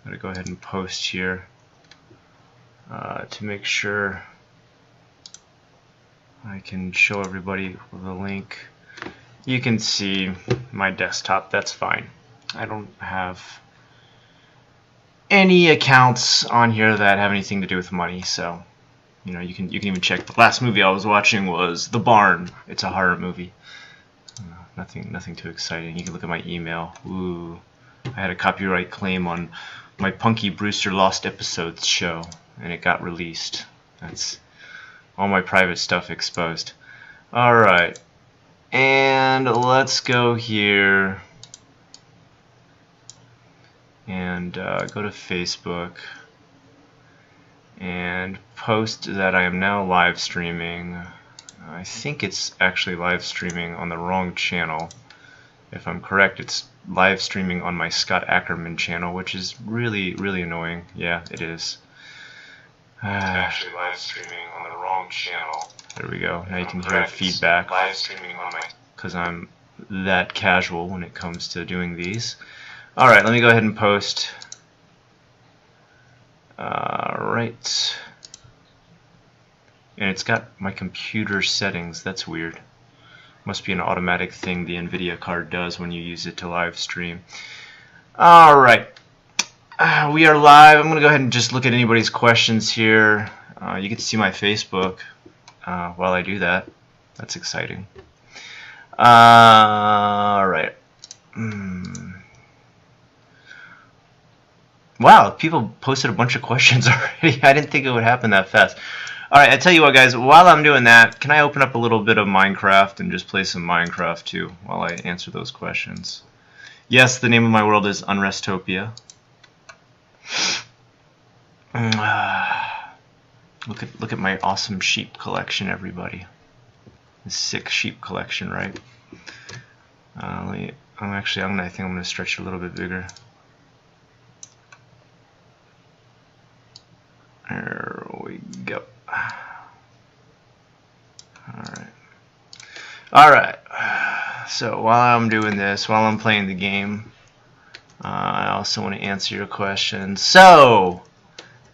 I'm gonna go ahead and post here to make sure I can show everybody the link. You can see my desktop, that's fine. I don't have any accounts on here that have anything to do with money, so you know, you can even check. The last movie I was watching was The Barn. It's a horror movie. Nothing too exciting. You can look at my email. Ooh, I had a copyright claim on my Punky Brewster Lost Episodes show, and it got released. That's all my private stuff exposed. Alright, and let's go here and go to Facebook and post that I am now live streaming. I think it's actually live streaming on the wrong channel. If I'm correct, it's live streaming on my Scott Ackerman channel, which is really annoying. Yeah, it is. Actually live streaming on the wrong channel. There we go. Now you can hear feedback. Live streaming on my, because I'm that casual when it comes to doing these. Alright, let me go ahead and post. Right. And it's got my computer settings. That's weird. Must be an automatic thing the NVIDIA card does when you use it to live stream. Alright. We are live. I'm going to go ahead and just look at anybody's questions here. You get to see my Facebook while I do that. That's exciting. Alright. Wow, people posted a bunch of questions already. I didn't think it would happen that fast. Alright, I tell you what, guys, while I'm doing that, can I open up a little bit of Minecraft and just play some Minecraft too while I answer those questions? Yes, the name of my world is Unrestopia. Look at my awesome sheep collection, everybody. This sick sheep collection, right? I think I'm gonna stretch it a little bit bigger. There we go. Alright. So while I'm doing this, while I'm playing the game, I also want to answer your questions. So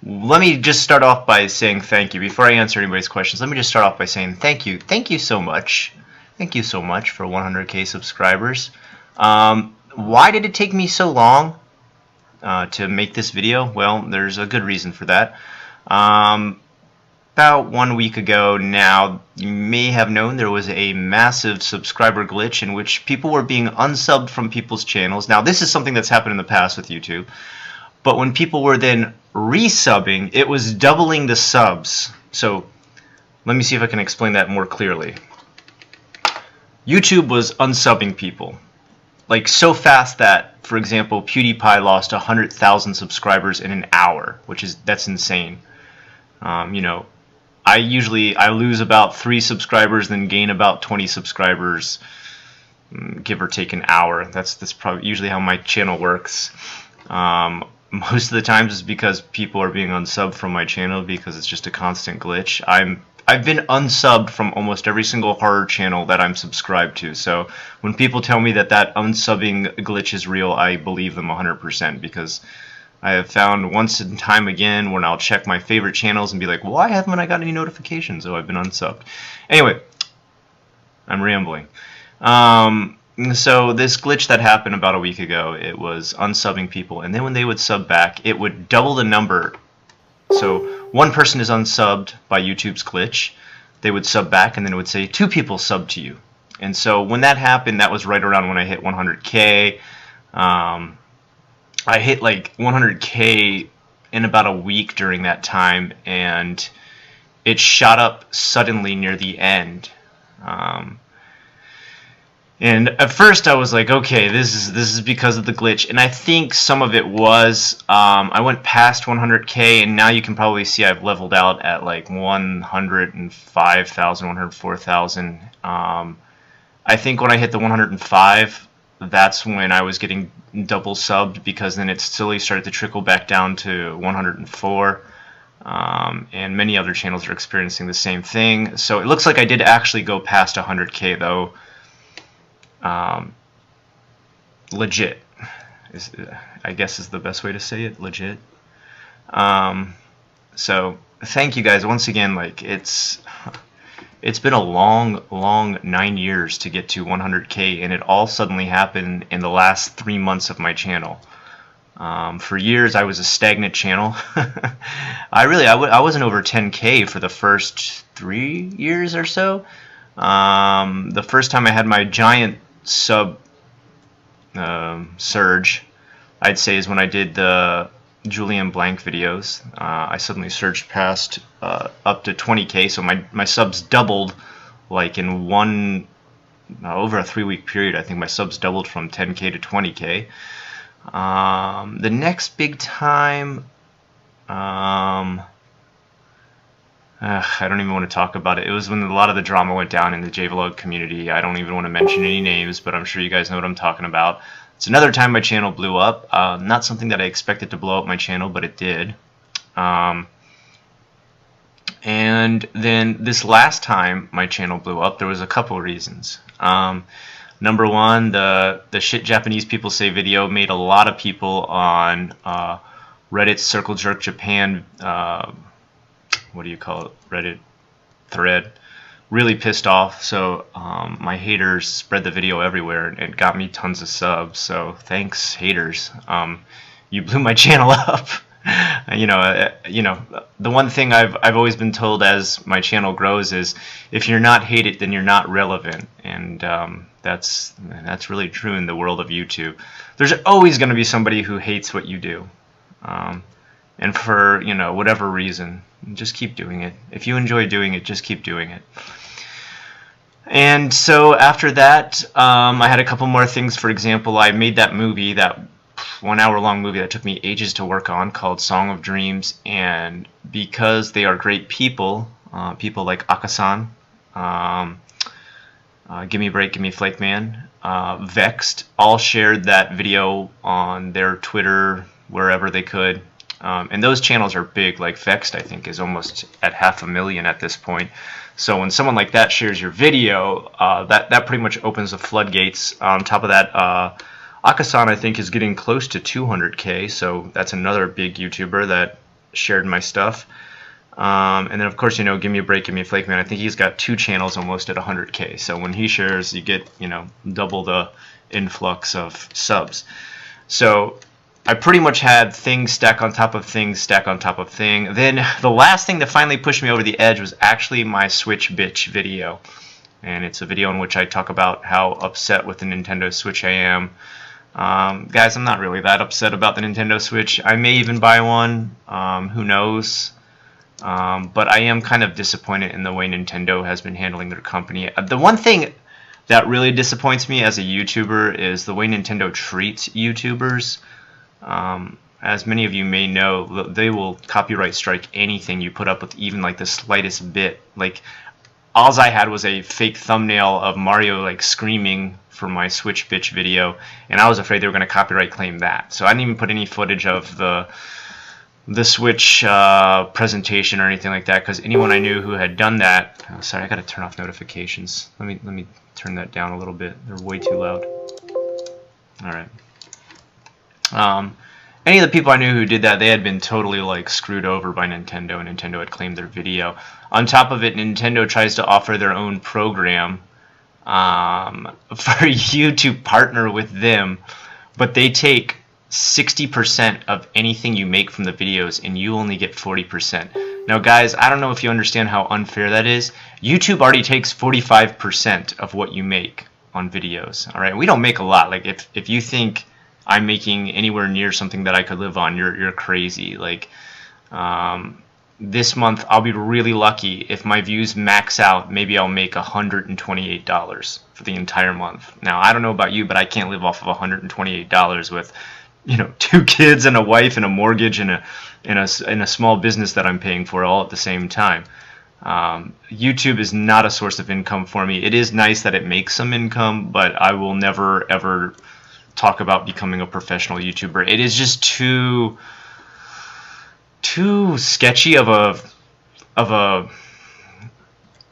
let me just start off by saying thank you. Before I answer anybody's questions, let me just start off by saying thank you. Thank you so much. Thank you so much for 100K subscribers. Why did it take me so long to make this video? Well, there's a good reason for that. About 1 week ago now, you may have known there was a massive subscriber glitch in which people were being unsubbed from people's channels. Now, this is something that's happened in the past with YouTube, but when people were then resubbing, it was doubling the subs. So let me see if I can explain that more clearly. YouTube was unsubbing people, like so fast that, for example, PewDiePie lost 100,000 subscribers in an hour, that's insane. You know, I lose about 3 subscribers, then gain about 20 subscribers, give or take an hour. That's probably usually how my channel works. Most of the times it's because people are being unsubbed from my channel because it's just a constant glitch. I've been unsubbed from almost every single horror channel that I'm subscribed to. So when people tell me that unsubbing glitch is real, I believe them 100% because I have found once and time again when I'll check my favorite channels and be like, why haven't I got any notifications? Oh, I've been unsubbed. Anyway, I'm rambling. So this glitch that happened about a week ago, it was unsubbing people, and then when they would sub back, it would double the number. So one person is unsubbed by YouTube's glitch, they would sub back, and then it would say 2 people subbed to you. And so when that happened, that was right around when I hit 100K. I hit like 100K in about a week during that time, and it shot up suddenly near the end. And at first I was like, okay, this is because of the glitch, and I think some of it was. I went past 100K, and now you can probably see I've leveled out at like 105,000, 104,000. I think when I hit the 105, that's when I was getting double subbed, because then it slowly started to trickle back down to 104. And many other channels are experiencing the same thing. So it looks like I did actually go past 100K though. Legit. I guess is the best way to say it, legit. So thank you guys once again. Like it's been a long 9 years to get to 100K, and it all suddenly happened in the last 3 months of my channel. For years I was a stagnant channel. I wasn't over 10K for the first 3 years or so. The first time I had my giant sub surge, I'd say, is when I did the Julian Blank videos. I suddenly surged past up to 20K, so my subs doubled like in over a 3-week period. I think my subs doubled from 10K to 20K. The next big time, I don't even want to talk about it. It was when a lot of the drama went down in the JVlog community. I don't even want to mention any names, but I'm sure you guys know what I'm talking about. It's another time my channel blew up. Not something that I expected to blow up my channel, but it did. And then this last time my channel blew up, there was a couple reasons. Number one, the shit Japanese people say video made a lot of people on Reddit Circle Jerk Japan, what do you call it, Reddit thread, really pissed off. So my haters spread the video everywhere, and it got me tons of subs. So thanks, haters. You blew my channel up. You know, the one thing I've always been told as my channel grows is, if you're not hated, then you're not relevant, and that's really true in the world of YouTube. There's always going to be somebody who hates what you do, and for whatever reason, just keep doing it. If you enjoy doing it, just keep doing it. And so after that, I had a couple more things. For example, I made that movie, that 1 hour long movie that took me ages to work on, called Song of Dreams, and because they are great people, people like Akasan, Gimme Break, Gimme Flake Man, Vexed, all shared that video on their Twitter, wherever they could. And those channels are big. Like Vexed, I think, is almost at 500,000 at this point. So when someone like that shares your video, that pretty much opens the floodgates. On top of that, Akasan, I think, is getting close to 200K, so that's another big YouTuber that shared my stuff. And then, of course, Gimme a Break, Gimme a Flake Man, I think he's got 2 channels almost at 100K. So when he shares, you get, double the influx of subs. So I pretty much had things stack on top of things, stack on top of thing. Then the last thing that finally pushed me over the edge was actually my Switch bitch video. And it's a video in which I talk about how upset with the Nintendo Switch I am. Guys, I'm not really that upset about the Nintendo Switch. I may even buy one, who knows. But I am kind of disappointed in the way Nintendo has been handling their company. The one thing that really disappoints me as a YouTuber is the way Nintendo treats YouTubers. As many of you may know, they will copyright strike anything you put up with, even like the slightest bit. Like, all I had was a fake thumbnail of Mario like screaming for my Switch bitch video, and I was afraid they were going to copyright claim that. So I didn't even put any footage of the Switch presentation or anything like that, because anyone I knew who had done that. Oh, sorry, I got to turn off notifications. Let me turn that down a little bit. They're way too loud. All right. Any of the people I knew who did that, they had been totally like screwed over by Nintendo, and Nintendo had claimed their video. On top of it, Nintendo tries to offer their own program for you to partner with them, but they take 60% of anything you make from the videos, and you only get 40%. Now, guys, I don't know if you understand how unfair that is. YouTube already takes 45% of what you make on videos. All right, we don't make a lot. Like, if you think I'm making anywhere near something that I could live on, you're crazy. Like, this month I'll be really lucky if my views max out. Maybe I'll make $128 for the entire month. Now, I don't know about you, but I can't live off of $128 with 2 kids and a wife and a mortgage and a small business that I'm paying for all at the same time. YouTube is not a source of income for me. It is nice that it makes some income, but I will never ever talk about becoming a professional YouTuber. It is just too sketchy of a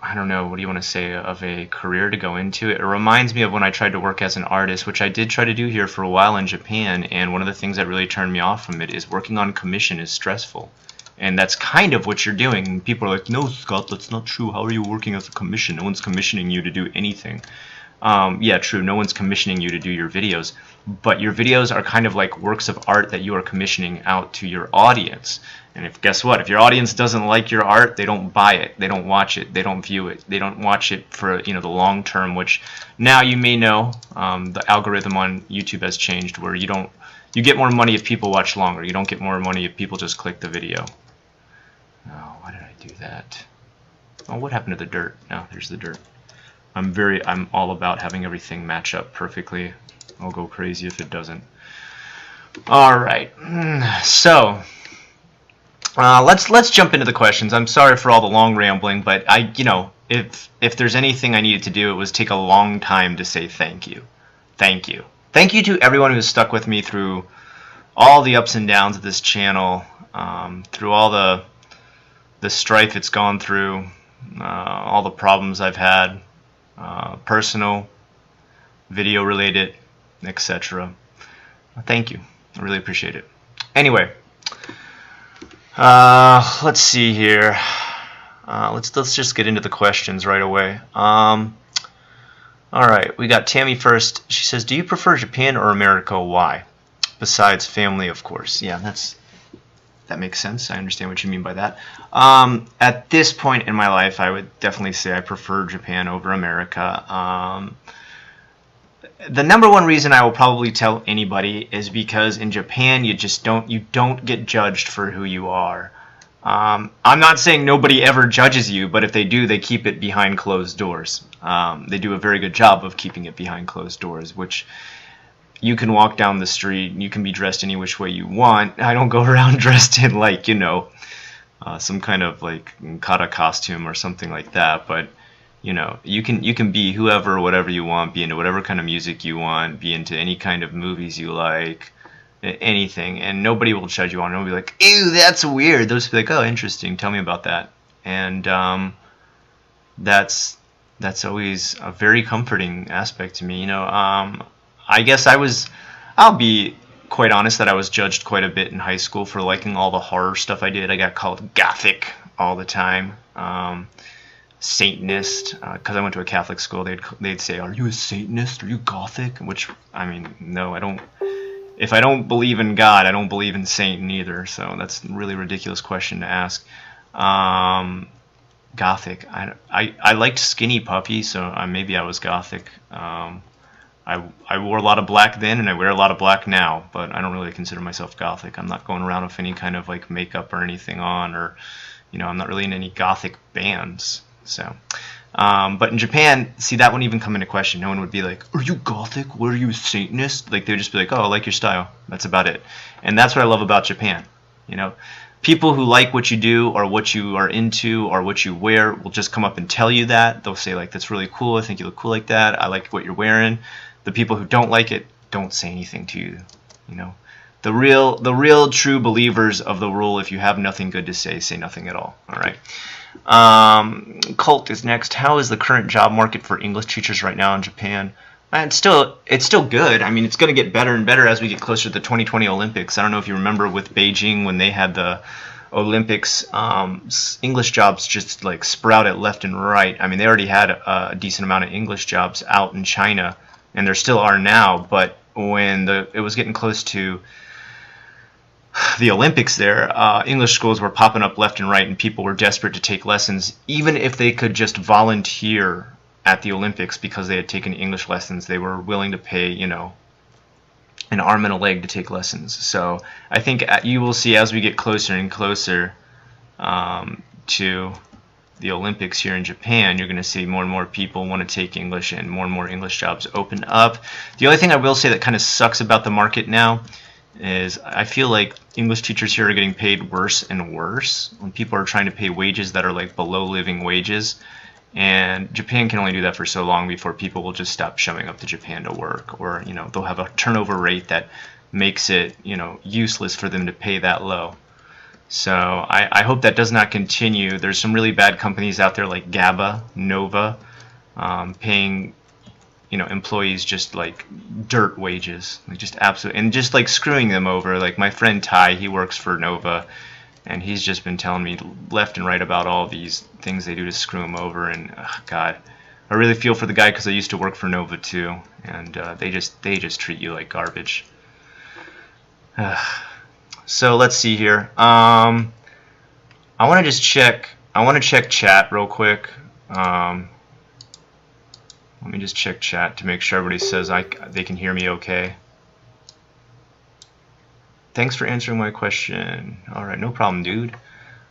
I don't know, what do you want to say, of a career to go into. It reminds me of when I tried to work as an artist, which I did try to do here for a while in Japan, and one of the things that really turned me off from it is working on commission is stressful. And that's kind of what you're doing. And people are like, no, Scott, that's not true. How are you working as a commission? No one's commissioning you to do anything. Yeah, true, no one's commissioning you to do your videos, but your videos are kind of like works of art that you are commissioning out to your audience. And if guess what? If your audience doesn't like your art, they don't buy it, they don't watch it, they don't view it, they don't watch it for the long term. Which now you may know the algorithm on YouTube has changed, where you get more money if people watch longer. You don't get more money if people just click the video. Oh, why did I do that? Oh, what happened to the dirt? Oh, there's the dirt. I'm all about having everything match up perfectly. I'll go crazy if it doesn't. All right, so let's jump into the questions. I'm sorry for all the long rambling, but if there's anything I needed to do, it was take a long time to say thank you. Thank you. Thank you to everyone who's stuck with me through all the ups and downs of this channel, through all the strife it's gone through, all the problems I've had. Personal, video related, etc. Thank you. I really appreciate it. Anyway, let's see here. Let's just get into the questions right away. All right, we got Tammy first. She says, "Do you prefer Japan or America? Why? Besides family, of course." Yeah, that makes sense. I understand what you mean by that. At this point in my life, I would definitely say I prefer Japan over America. The number one reason I will probably tell anybody is because in Japan you don't get judged for who you are. I'm not saying nobody ever judges you, but if they do, they keep it behind closed doors. They do a very good job of keeping it behind closed doors, which you can walk down the street, you can be dressed any which way you want. I don't go around dressed in like, some kind of like kata costume or something like that, but you can be whoever, whatever you want, be into whatever kind of music you want, be into any kind of movies you like, anything, and nobody will judge you on it. They'll be like, ew, that's weird. They'll just be like, oh, interesting, tell me about that. And that's always a very comforting aspect to me. I guess I'll be quite honest that I was judged quite a bit in high school for liking all the horror stuff I did. I got called gothic all the time, Satanist, because I went to a Catholic school. They'd say, "Are you a Satanist? Are you gothic?" Which, I mean, no, I don't. If I don't believe in God, I don't believe in Satan either. So that's a really ridiculous question to ask. Gothic. I liked Skinny Puppy, so maybe I was gothic. I wore a lot of black then, and I wear a lot of black now, but I don't really consider myself gothic. I'm not going around with any kind of like makeup or anything on, or I'm not really in any gothic bands. So, but in Japan, see, that wouldn't even come into question. No one would be like, "Are you gothic? What, are you a Satanist?" Like, they'd just be like, "Oh, I like your style." That's about it. And that's what I love about Japan. People who like what you do or what you are into or what you wear will just come up and tell you that. They'll say like, "That's really cool. I think you look cool like that. I like what you're wearing." The people who don't like it don't say anything to you. The real true believers of the rule: if you have nothing good to say nothing at all. All right. Colt is next. How is the current job market for English teachers right now in Japan? It's still good. I mean, it's going to get better and better as we get closer to the 2020 Olympics. I don't know if you remember with Beijing when they had the Olympics, English jobs just like sprouted left and right. I mean, they already had a decent amount of English jobs out in China, and there still are now. But when it was getting close to the Olympics there, English schools were popping up left and right, and people were desperate to take lessons. Even if they could just volunteer at the Olympics because they had taken English lessons, they were willing to pay, an arm and a leg to take lessons. So I think you will see as we get closer and closer to the Olympics here in Japan, you're going to see more and more people want to take English and more English jobs open up. The only thing I will say that kind of sucks about the market now is I feel like English teachers here are getting paid worse and worse when people are trying to pay wages that are like below living wages. And Japan can only do that for so long before people will just stop showing up to Japan to work, or they'll have a turnover rate that makes it useless for them to pay that low. So I hope that does not continue. There's some really bad companies out there like GABA, Nova, paying employees just like dirt wages, like just absolute, and just like screwing them over. Like my friend Ty, he works for Nova, and he's just been telling me left and right about all these things they do to screw him over. And God, I really feel for the guy because I used to work for Nova too, and they just treat you like garbage. So let's see here. I want to just check. I want to check chat real quick. Let me just check chat to make sure everybody says they can hear me okay. Thanks for answering my question. All right, no problem, dude.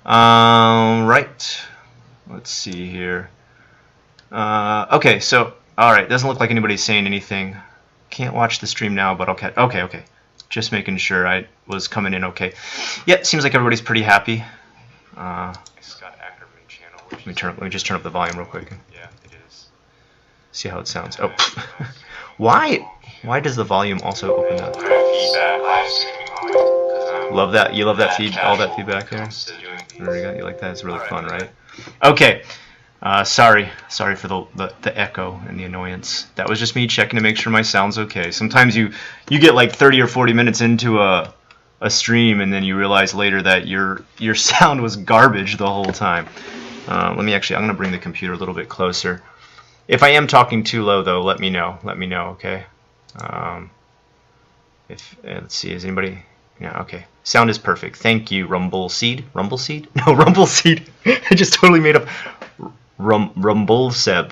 Right. Let's see here. Okay, so all right, doesn't look like anybody's saying anything. Can't watch the stream now, but okay. Okay. Just making sure I was coming in okay. Yep, seems like everybody's pretty happy. Scott Ackerman channel. Let me just turn up the volume real quick. Yeah, it is. See how it sounds. Oh, why does the volume also open up? Love that. You love that feed. All that feedback there. There you go. You like that? It's really fun, right? Okay. Sorry for the echo and the annoyance. That was just me checking to make sure my sound's okay. Sometimes you get like 30 or 40 minutes into a stream and then you realize later that your sound was garbage the whole time. I'm gonna bring the computer a little bit closer. If I am talking too low though, let me know. Okay. Let's see, is anybody? Yeah, okay. Sound is perfect. Thank you, Rumbleseed. Rumbleseed? No, Rumbleseed. I just totally made up. Rumbleseb.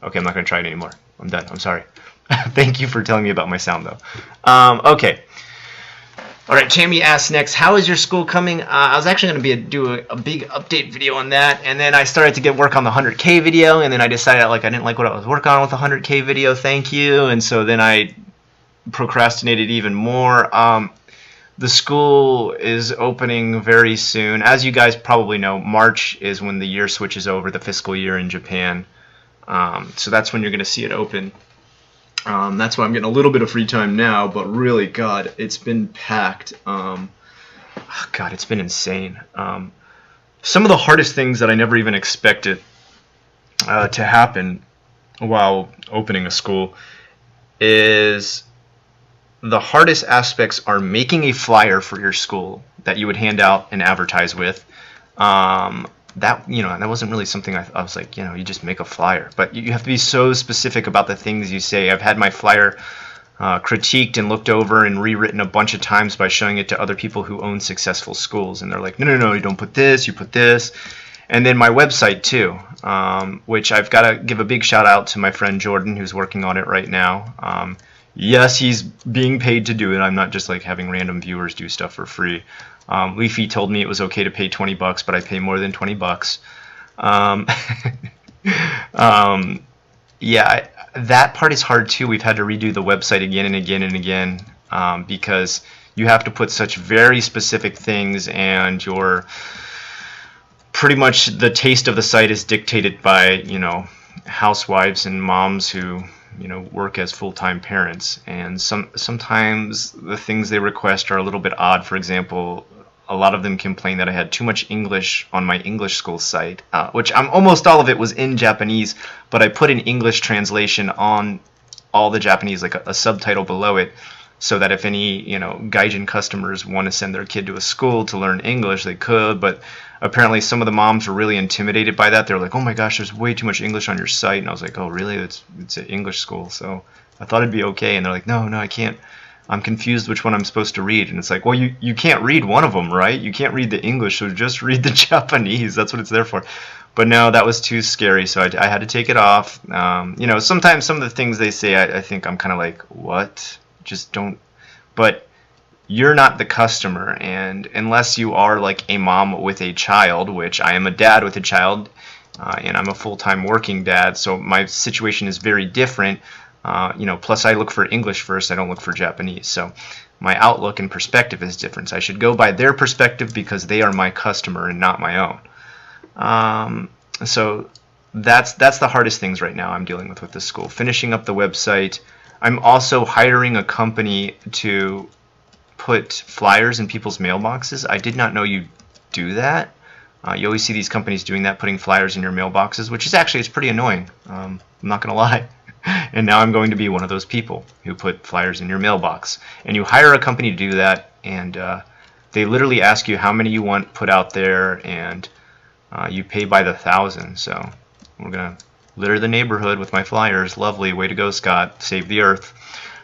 Okay, I'm not going to try it anymore. I'm done. I'm sorry. Thank you for telling me about my sound, though. Okay. All right, Tammy asks next, how is your school coming? I was actually going to do a big update video on that, and then I started to get work on the 100K video, and then I decided I didn't like what I was working on with the 100K video. Thank you. And so then I procrastinated even more. The school is opening very soon. As you guys probably know, March is when the year switches over, the fiscal year in Japan. So that's when you're going to see it open. That's why I'm getting a little bit of free time now, but really, God, it's been packed. God, it's been insane. Some of the hardest things that I never even expected to happen while opening a school is the hardest aspects are making a flyer for your school that you would hand out and advertise with. That wasn't really something I was like, you just make a flyer. But you have to be so specific about the things you say. I've had my flyer critiqued and looked over and rewritten a bunch of times by showing it to other people who own successful schools. And they're like, no, you don't put this, you put this. And then my website too, which I've got to give a big shout out to my friend Jordan, who's working on it right now. Yes, he's being paid to do it. I'm not just like having random viewers do stuff for free. Leafy told me it was okay to pay $20, but I pay more than $20. Yeah, that part is hard too. We've had to redo the website again and again and again because you have to put such very specific things, and pretty much the taste of the site is dictated by housewives and moms who work as full-time parents, and sometimes the things they request are a little bit odd. For example, a lot of them complain that I had too much English on my English school site, which almost all of it was in Japanese, but I put an English translation on all the Japanese, like a subtitle below it, so that if any gaijin customers want to send their kid to a school to learn English, they could. But apparently some of the moms were really intimidated by that. They're like, oh my gosh, there's way too much English on your site. And I was like, oh really? It's an English school, so I thought it'd be okay. And they're like, no, I can't. I'm confused which one I'm supposed to read. And it's like, well, you can't read one of them, right? You can't read the English, so just read the Japanese. That's what it's there for. But no, that was too scary, so I had to take it off. Sometimes some of the things they say, I think I'm kind of like, what? Just don't. But you're not the customer, and unless you are like a mom with a child, which I am a dad with a child, and I'm a full-time working dad, so my situation is very different. Plus I look for English first, I don't look for Japanese, so my outlook and perspective is different. So I should go by their perspective because they are my customer and not my own. So that's the hardest things right now I'm dealing with the school. Finishing up the website. I'm also hiring a company to put flyers in people's mailboxes. I did not know you do that. You always see these companies doing that, putting flyers in your mailboxes, which is actually, it's pretty annoying. I'm not going to lie. And now I'm going to be one of those people who put flyers in your mailbox. And you hire a company to do that, and they literally ask you how many you want put out there, and you pay by the thousand. So we're going to litter the neighborhood with my flyers. Lovely. Way to go, Scott. Save the earth.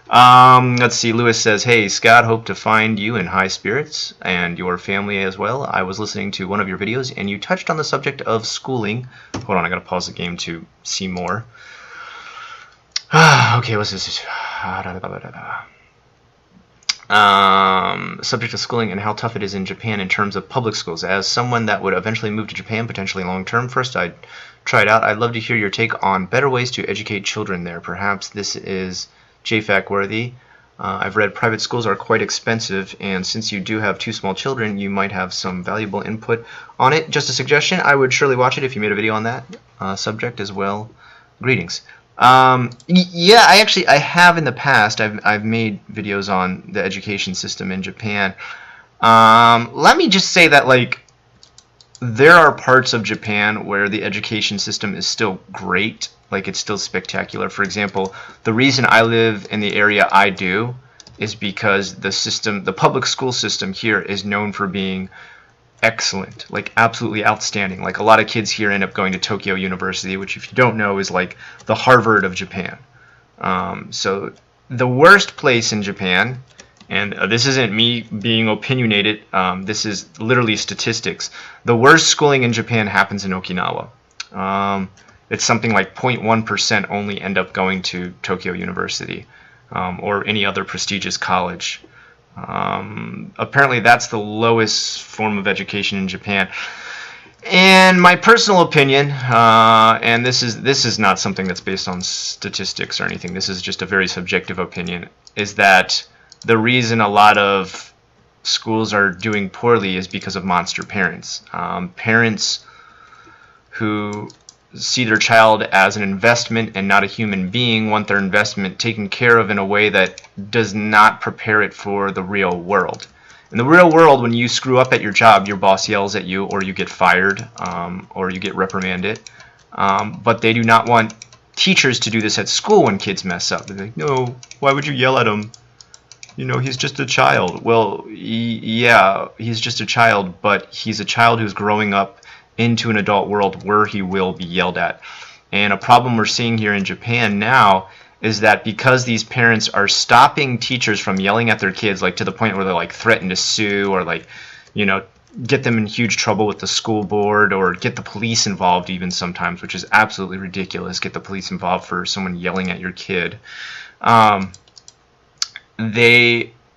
Let's see. Lewis says, hey, Scott, hope to find you in high spirits and your family as well. I was listening to one of your videos, and you touched on the subject of schooling. Hold on. I got to pause the game to see more. Okay, what's this? Subject of schooling and how tough it is in Japan in terms of public schools. As someone that would eventually move to Japan, potentially long term, first I'd try it out. I'd love to hear your take on better ways to educate children there. Perhaps this is JFAC worthy. I've read private schools are quite expensive, and since you do have 2 small children, you might have some valuable input on it. Just a suggestion, I would surely watch it if you made a video on that subject as well. Greetings. Yeah, I have in the past. I've made videos on the education system in Japan. Let me just say that, like, there are parts of Japan where the education system is still great. Like, it's still spectacular. For example, the reason I live in the area I do is because the public school system here is known for being excellent, like absolutely outstanding. Like, a lot of kids here end up going to Tokyo University, which, if you don't know, is like the Harvard of Japan. So the worst place in Japan, and this isn't me being opinionated, this is literally statistics. The worst schooling in Japan happens in Okinawa. It's something like 0.1% only end up going to Tokyo University or any other prestigious college. Apparently that's the lowest form of education in Japan. And my personal opinion, and this is not something that's based on statistics or anything, this is just a very subjective opinion, is that the reason a lot of schools are doing poorly is because of monster parents. Parents who see their child as an investment and not a human being want their investment taken care of in a way that does not prepare it for the real world. In the real world, when you screw up at your job, your boss yells at you, or you get fired, or you get reprimanded. But they do not want teachers to do this at school when kids mess up. They're like, no, why would you yell at him? You know, he's just a child. Well, yeah, he's just a child, but he's a child who's growing up into an adult world where he will be yelled at. And a problem we're seeing here in Japan now is that because these parents are stopping teachers from yelling at their kids, like to the point where they're like threaten to sue, or like, you know, get them in huge trouble with the school board, or get the police involved even sometimes, which is absolutely ridiculous. Get the police involved for someone yelling at your kid.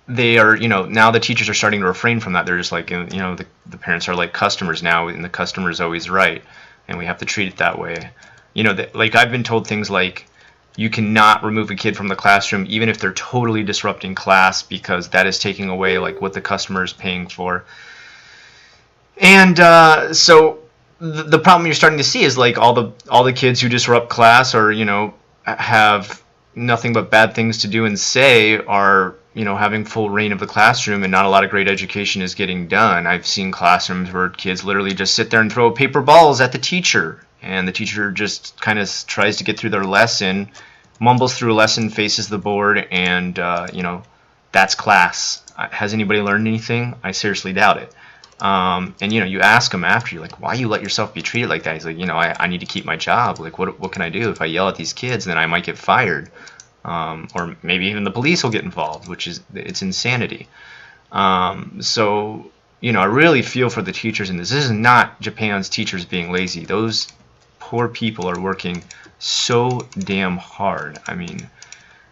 They are, you know, now the teachers are starting to refrain from that. They're just like, you know, the parents are like customers now, and the customer is always right, and we have to treat it that way. You know, like, I've been told things like, you cannot remove a kid from the classroom even if they're totally disrupting class, because that is taking away like what the customer is paying for. And so the problem you're starting to see is like all the kids who disrupt class, or, you know, have nothing but bad things to do and say, are, you know, having full reign of the classroom, and not a lot of great education is getting done. I've seen classrooms where kids literally just sit there and throw paper balls at the teacher, and the teacher just kind of tries to get through their lesson, mumbles through a lesson, faces the board, and you know, that's class. Has anybody learned anything? I seriously doubt it. And, you know, you ask him after, you're like, why you let yourself be treated like that? He's like, you know, I need to keep my job. Like, what can I do? If I yell at these kids, then I might get fired. Or maybe even the police will get involved, which is, it's insanity. So, you know, I really feel for the teachers in this. This is not Japan's teachers being lazy. Those poor people are working so damn hard. I mean,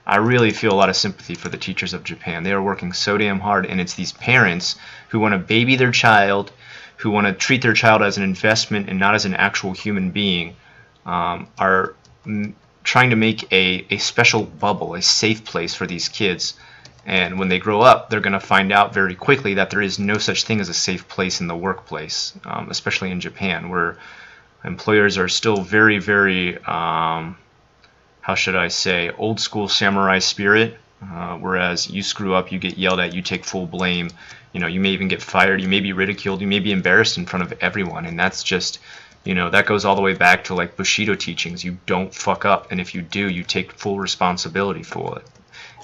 I really feel a lot of sympathy for the teachers of Japan. They are working so damn hard, and it's these parents who want to baby their child, who want to treat their child as an investment and not as an actual human being, are trying to make a special bubble, a safe place for these kids. And when they grow up, they're going to find out very quickly that there is no such thing as a safe place in the workplace, especially in Japan, where employers are still very, very, how should I say, old school samurai spirit. Whereas you screw up, you get yelled at, you take full blame. You may even get fired, you may be ridiculed, you may be embarrassed in front of everyone, and that's just, that goes all the way back to like Bushido teachings. You don't fuck up, and if you do, you take full responsibility for it.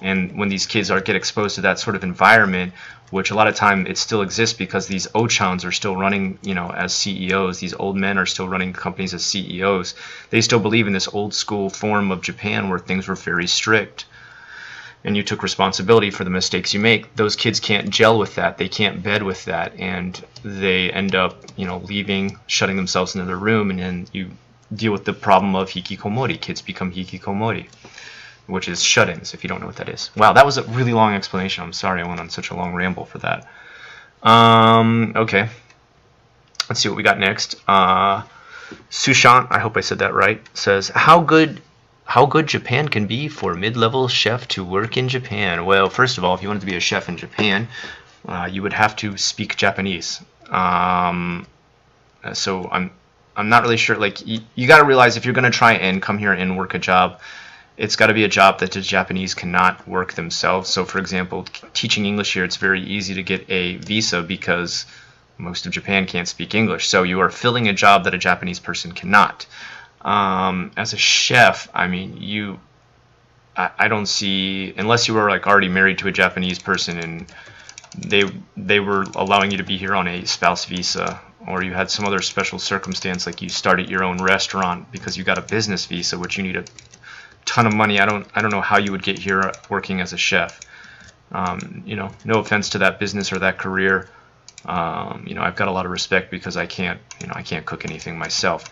And when these kids get exposed to that sort of environment, which a lot of time it still exists because these ochans are still running, as CEOs. These old men are still running companies as CEOs. They still believe in this old school form of Japan where things were very strict, and you took responsibility for the mistakes you make. Those kids can't gel with that. They can't bed with that, and they end up, leaving, shutting themselves into their room, and then you deal with the problem of hikikomori. Kids become hikikomori, which is shut-ins, if you don't know what that is. Wow, that was a really long explanation. I'm sorry I went on such a long ramble for that. Okay. Let's see what we got next. Sushant, I hope I said that right, says, how good Japan can be for a mid-level chef to work in Japan. Well, first of all, if you wanted to be a chef in Japan, you would have to speak Japanese. So I'm not really sure. Like, you got to realize if you're going to try and come here and work a job, it's got to be a job that the Japanese cannot work themselves. So, for example, teaching English here, it's very easy to get a visa because most of Japan can't speak English. So you are filling a job that a Japanese person cannot. As a chef, I mean, I don't see, unless you were like already married to a Japanese person and they were allowing you to be here on a spouse visa, or you had some other special circumstance like you started your own restaurant because you got a business visa, which you need a ton of money. I don't know how you would get here working as a chef. No offense to that business or that career. I've got a lot of respect because I can't cook anything myself.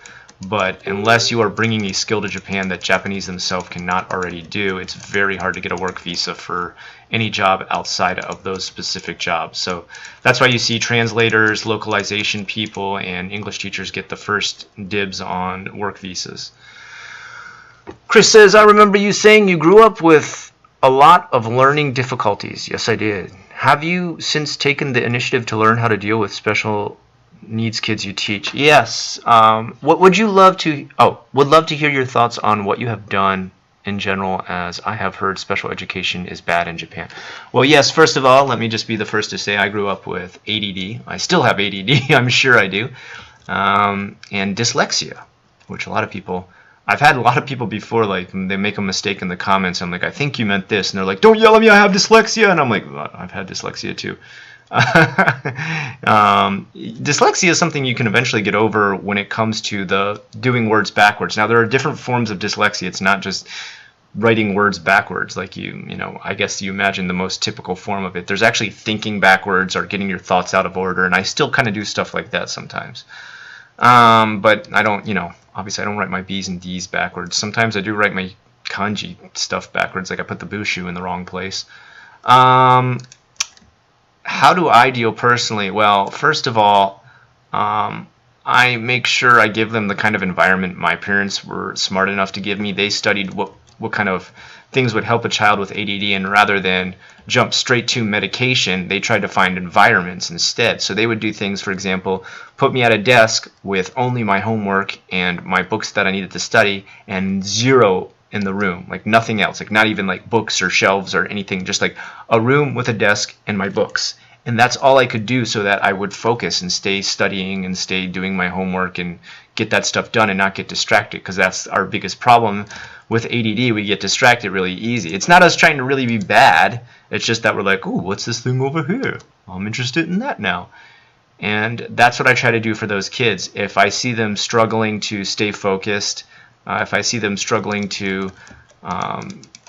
But unless you are bringing a skill to Japan that Japanese themselves cannot already do, it's very hard to get a work visa for any job outside of those specific jobs. So that's why you see translators, localization people, and English teachers get the first dibs on work visas. Chris says, I remember you saying you grew up with a lot of learning difficulties. Yes, I did. Have you since taken the initiative to learn how to deal with special needs kids you teach? Yes. What would you love to? Would love to hear your thoughts on what you have done in general, as I have heard special education is bad in Japan. Well, yes. First of all, let me just be the first to say I grew up with ADD. I still have ADD. I'm sure I do, and dyslexia, which I've had a lot of people before, like, they make a mistake in the comments. I'm like, I think you meant this. And they're like, don't yell at me, I have dyslexia. And I'm like, well, I've had dyslexia too. Dyslexia is something you can eventually get over when it comes to the doing words backwards. Now, there are different forms of dyslexia. It's not just writing words backwards, like I guess you imagine the most typical form of it. There's actually thinking backwards or getting your thoughts out of order, and I still kind of do stuff like that sometimes. But I don't, obviously I don't write my B's and D's backwards. Sometimes I do write my kanji stuff backwards, like I put the bushu in the wrong place. How do I deal personally? Well, first of all, I make sure I give them the kind of environment my parents were smart enough to give me. They studied what kind of things would help a child with ADD, and rather than jump straight to medication, they tried to find environments instead. So they would do things, for example, put me at a desk with only my homework and my books that I needed to study, and zero in the room, like nothing else, like not even like books or shelves or anything, just like a room with a desk and my books. And that's all I could do so that I would focus and stay studying and stay doing my homework and get that stuff done and not get distracted, because that's our biggest problem with ADD. We get distracted really easy. It's not us trying to really be bad. It's just that we're like, ooh, what's this thing over here? I'm interested in that now. And that's what I try to do for those kids. If I see them struggling to stay focused, if I see them struggling to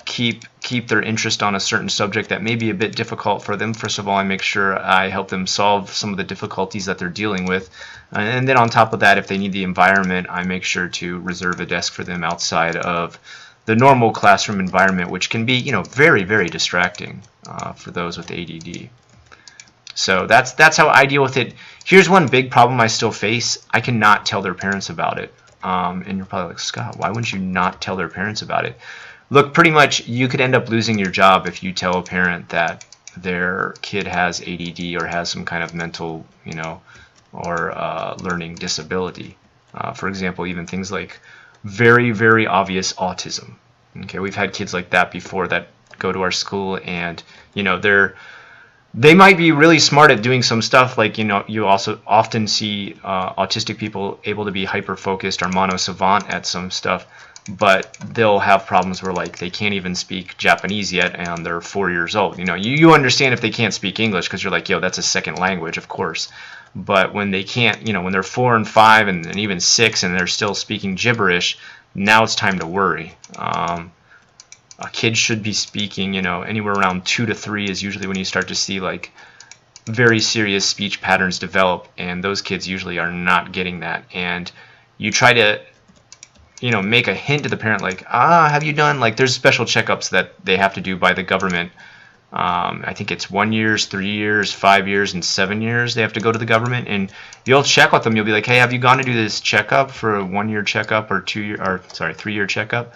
keep their interest on a certain subject that may be a bit difficult for them, first of all, I make sure I help them solve some of the difficulties that they're dealing with. And then on top of that, if they need the environment, I make sure to reserve a desk for them outside of the normal classroom environment, which can be, very, very distracting for those with ADD. So that's how I deal with it. Here's one big problem I still face. I cannot tell their parents about it. And you're probably like, Scott, why wouldn't you not tell their parents about it? Look, pretty much you could end up losing your job if you tell a parent that their kid has ADD or has some kind of mental, or learning disability. For example, even things like very, very obvious autism. Okay, we've had kids like that before that go to our school, and they might be really smart at doing some stuff, like you also often see autistic people able to be hyper focused or mono savant at some stuff, but they'll have problems where like they can't even speak Japanese yet and they're 4 years old. You understand if they can't speak English because you're like, yo, that's a second language, of course. But when they can't, when they're 4 and 5 and even 6 and they're still speaking gibberish, now it's time to worry. A kid should be speaking, anywhere around 2 to 3 is usually when you start to see like very serious speech patterns develop, and those kids usually are not getting that. And you try to, make a hint to the parent like, have you done, like there's special checkups that they have to do by the government. I think it's 1 year, 3 years, 5 years, and 7 years they have to go to the government, and you'll check with them. You'll be like, hey, have you gone to do this checkup for a 1 year checkup or 3 year checkup?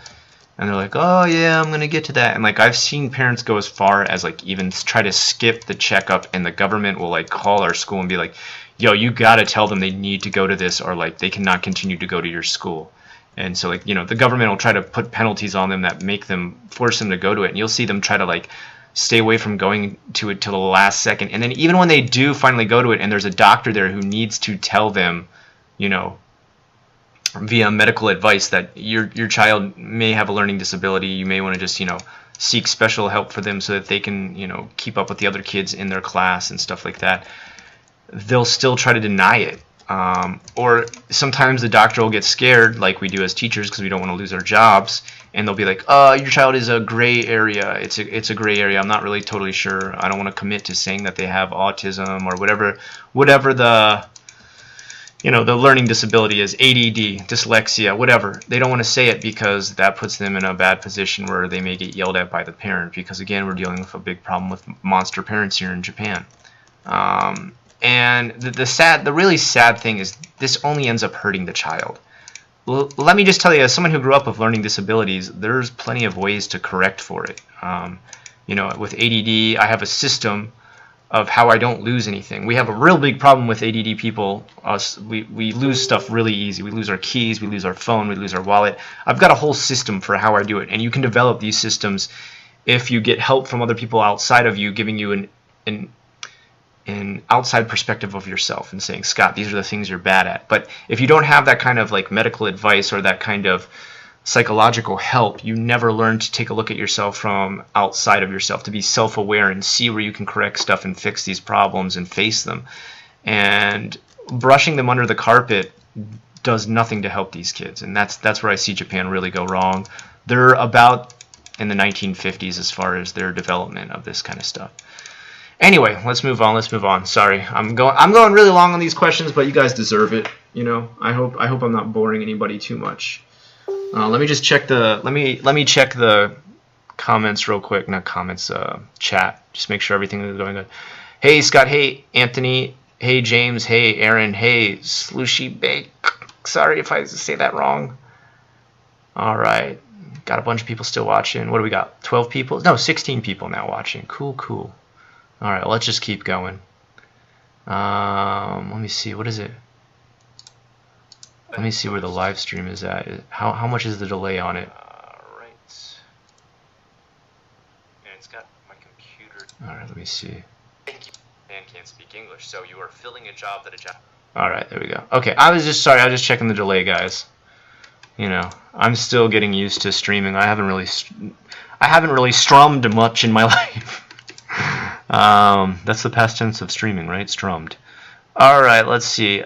And they're like, oh yeah, I'm gonna get to that. And like I've seen parents go as far as like even try to skip the checkup, and the government will like call our school and be like, yo, you gotta tell them they need to go to this, or like they cannot continue to go to your school. And so like the government will try to put penalties on them that make them force them to go to it, and you'll see them try to like stay away from going to it till the last second. And then even when they do finally go to it and there's a doctor there who needs to tell them, via medical advice that your child may have a learning disability, you may want to just seek special help for them so that they can keep up with the other kids in their class and stuff like that, they'll still try to deny it. Or sometimes the doctor will get scared, like we do as teachers, because we don't want to lose our jobs, and they'll be like, your child is a gray area, it's a gray area, I'm not really totally sure, I don't want to commit to saying that they have autism or whatever the the learning disability is, ADD, dyslexia, whatever. They don't want to say it because that puts them in a bad position where they may get yelled at by the parent, because again, we're dealing with a big problem with monster parents here in Japan. And the really sad thing is this only ends up hurting the child. Let me just tell you, as someone who grew up with learning disabilities, there's plenty of ways to correct for it. With ADD, I have a system of how I don't lose anything. We have a real big problem with ADD people. We lose stuff really easy. We lose our keys, we lose our phone, we lose our wallet. I've got a whole system for how I do it, and you can develop these systems if you get help from other people outside of you, giving you an outside perspective of yourself and saying, Scott, these are the things you're bad at. But if you don't have that kind of like medical advice or that kind of psychological help, you never learn to take a look at yourself from outside of yourself, to be self-aware and see where you can correct stuff and fix these problems and face them. And brushing them under the carpet does nothing to help these kids, and that's where I see Japan really go wrong. They're about in the 1950s as far as their development of this kind of stuff. Anyway, let's move on. Sorry, I'm going really long on these questions, but you guys deserve it. I hope I'm not boring anybody too much. Let me just check the let me check the comments real quick. Not comments, chat. Just make sure everything is going good. Hey Scott. Hey Anthony. Hey James. Hey Aaron. Hey Slushy Bake. Sorry if I say that wrong. All right. Got a bunch of people still watching. What do we got? 12 people? No, 16 people now watching. Cool. All right. Let's just keep going. Let me see. What is it? Let me see where the live stream is at. How much is the delay on it? Right. And it's got my computer. All right, let me see. Thank you. Man can't speak English, so you are filling a job that a job. All right, there we go. Okay, I was just checking the delay, guys. I'm still getting used to streaming. I haven't really strummed much in my life. That's the past tense of streaming, right? Strummed. All right, let's see.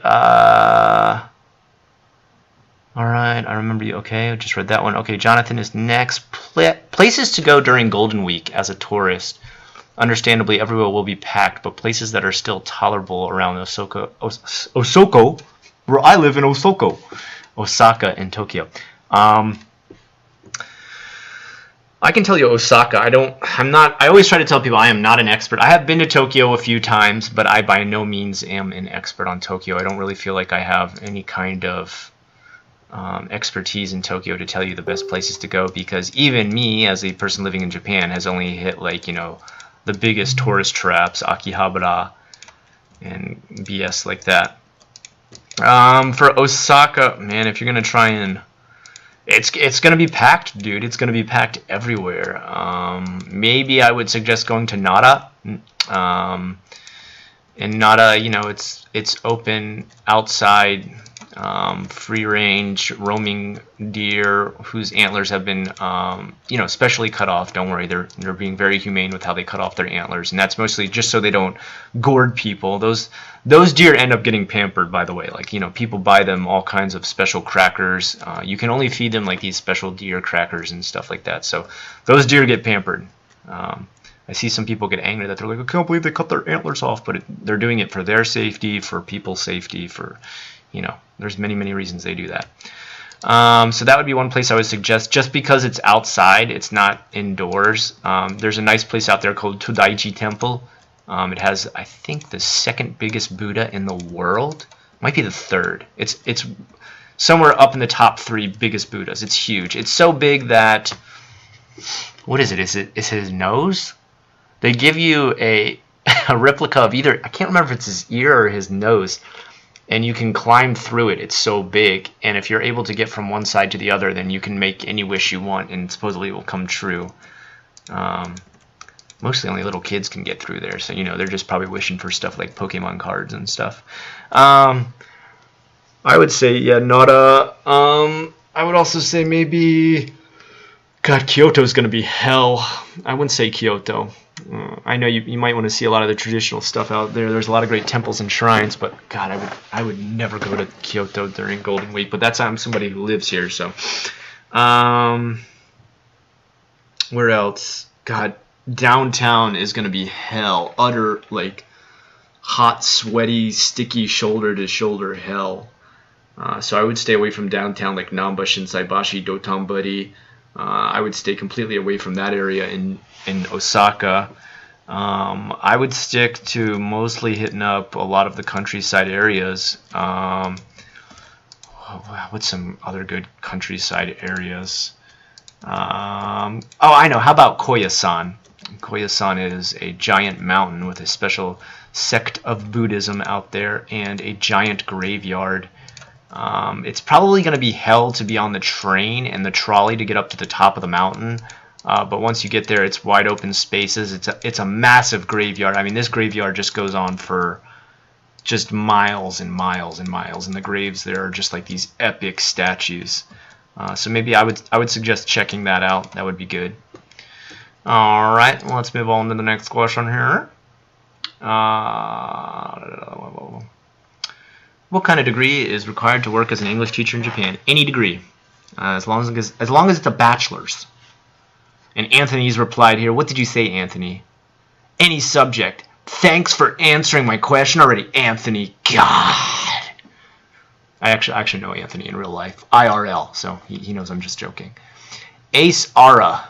All right, I remember you. Okay, I just read that one. Okay, Jonathan is next. Places to go during Golden Week as a tourist. Understandably, everywhere will be packed, but places that are still tolerable around Osaka, where I live in Osaka and Tokyo. I can tell you Osaka. I always try to tell people I am not an expert. I have been to Tokyo a few times, but I by no means am an expert on Tokyo. I don't really feel like I have any kind of expertise in Tokyo to tell you the best places to go, because even me, as a person living in Japan, has only hit the biggest tourist traps, Akihabara and BS like that. For Osaka, man, if you're gonna try and It's gonna be packed, dude. It's gonna be packed everywhere. Maybe I would suggest going to Nara. Um, in Nara, you know, it's open outside, free range roaming deer whose antlers have been, you know, specially cut off. Don't worry, they're being very humane with how they cut off their antlers, and that's mostly just so they don't gourd people. Those deer end up getting pampered, by the way. Like, you know, people buy them all kinds of special crackers. You can only feed them like these special deer crackers and stuff like that. So those deer get pampered. I see some people get angry that they're like, I can't believe they cut their antlers off, but they're doing it for their safety, for people's safety, for, you know, there's many, many reasons they do that. So that would be one place I would suggest, just because it's outside, it's not indoors. There's a nice place out there called Todaiji Temple. It has, I think, the second biggest Buddha in the world. Might be the third. It's somewhere up in the top 3 biggest Buddhas. It's huge. It's so big that, what is it? Is his nose? They give you a replica of either, I can't remember if it's his ear or his nose, and you can climb through it. It's so big, and if you're able to get from one side to the other, then you can make any wish you want, and supposedly it will come true. Mostly only little kids can get through there, so, you know, they're just probably wishing for stuff like Pokemon cards and stuff. I would say, yeah, Nara. I would also say maybe, God, Kyoto's going to be hell. I wouldn't say Kyoto. I know you might want to see a lot of the traditional stuff out there. There's a lot of great temples and shrines, but God, I would never go to Kyoto during Golden Week. But that's, I'm somebody who lives here, so. Where else? God, downtown is going to be hell. Utter, like, hot, sweaty, sticky, shoulder-to-shoulder hell. So I would stay away from downtown, like Namba, Shinsaibashi, Dotonbori. I would stay completely away from that area in Osaka. I would stick to mostly hitting up a lot of the countryside areas. What's some other good countryside areas? Oh, I know. How about Koyasan? Koyasan is a giant mountain with a special sect of Buddhism out there and a giant graveyard. It's probably going to be hell to be on the train and the trolley to get up to the top of the mountain. But once you get there, it's wide open spaces. It's a massive graveyard. I mean, this graveyard just goes on for just miles and miles and miles. And the graves there are just like these epic statues. So maybe I would suggest checking that out. That would be good. All right, well, let's move on to the next question here. What kind of degree is required to work as an English teacher in Japan? Any degree, as long as it's a bachelor's. And Anthony's replied here. What did you say, Anthony? Any subject. Thanks for answering my question already, Anthony. God. I actually know Anthony in real life. IRL, so he knows I'm just joking. Ace Ara.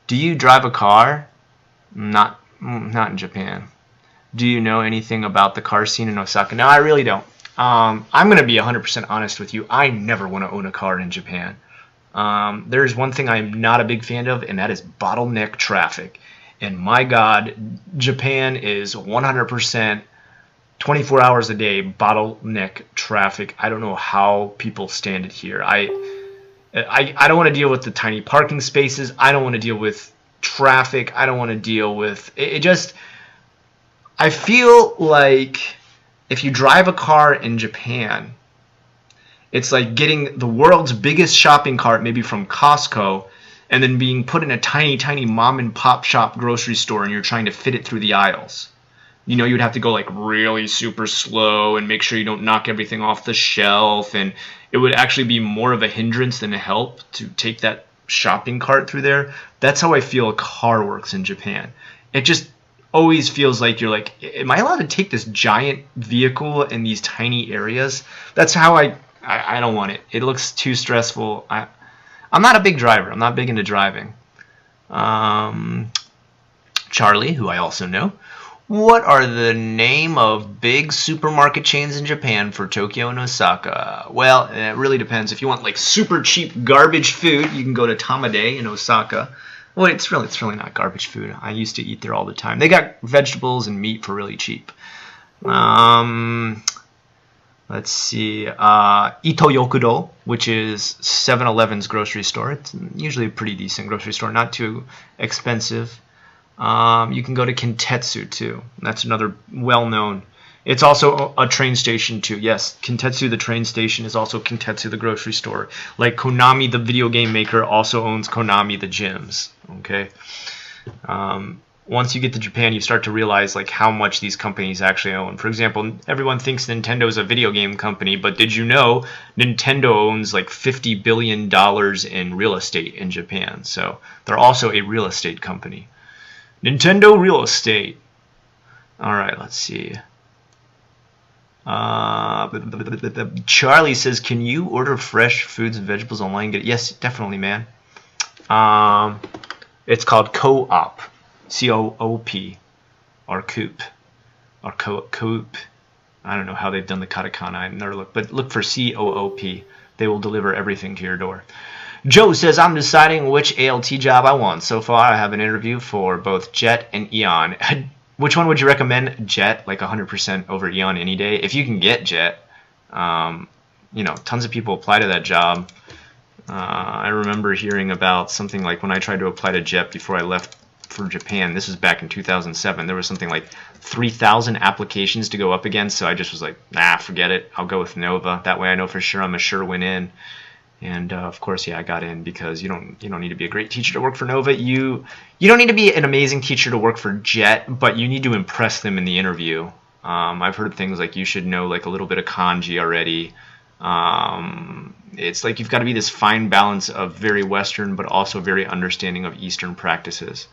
Do you drive a car? Not in Japan. Do you know anything about the car scene in Osaka? No, I really don't. I'm going to be 100% honest with you. I never want to own a car in Japan. There's one thing I'm not a big fan of, and that is bottleneck traffic. And my God, Japan is 100% 24 hours a day bottleneck traffic. I don't know how people stand it here. I don't want to deal with the tiny parking spaces. I don't want to deal with traffic. I don't want to deal with it. I feel like if you drive a car in Japan, it's like getting the world's biggest shopping cart, maybe from Costco, and then being put in a tiny, tiny mom and pop shop grocery store, and you're trying to fit it through the aisles. You know, you'd have to go like really super slow and make sure you don't knock everything off the shelf, and it would actually be more of a hindrance than a help to take that shopping cart through there. That's how I feel a car works in Japan. It just always feels like you're like, am I allowed to take this giant vehicle in these tiny areas? That's how I don't want it. It looks too stressful. I'm not a big driver. I'm not big into driving. Charlie, who I also know. What are the name of big supermarket chains in Japan for Tokyo and Osaka? Well, it really depends. If you want like super cheap garbage food, you can go to Tamade in Osaka. Well, it's really not garbage food. I used to eat there all the time. They got vegetables and meat for really cheap. Let's see, Ito Yokudo, which is 7-Eleven's grocery store. It's usually a pretty decent grocery store, not too expensive. You can go to Kintetsu too. That's another well-known. It's also a train station too. Yes, Kintetsu, the train station, is also Kintetsu, the grocery store. Like Konami, the video game maker, also owns Konami, the gyms. Okay. Once you get to Japan, you start to realize like how much these companies actually own. For example, everyone thinks Nintendo is a video game company, but did you know Nintendo owns like $50 billion in real estate in Japan? So they're also a real estate company. Nintendo Real Estate. All right, let's see. Charlie says, "Can you order fresh foods and vegetables online?" Yes, definitely, man. It's called Co-op, C-O-O-P, or Coop, or Coop. I don't know how they've done the katakana. I've never looked, but look for C-O-O-P. They will deliver everything to your door. Joe says, "I'm deciding which ALT job I want. So far, I have an interview for both Jet and Eon." Which one would you recommend? Jet, like 100% over Eon any day. If you can get Jet, you know, tons of people apply to that job. I remember hearing about something like when I tried to apply to Jet before I left for Japan. This was back in 2007. There was something like 3,000 applications to go up against. So I just was like, nah, forget it. I'll go with Nova. That way I know for sure I'm a sure win in. And of course, yeah, I got in because you don't need to be a great teacher to work for Nova. You don't need to be an amazing teacher to work for Jet, but you need to impress them in the interview. I've heard things like you should know like a little bit of kanji already. It's like you've got to be this fine balance of very Western, but also very understanding of Eastern practices.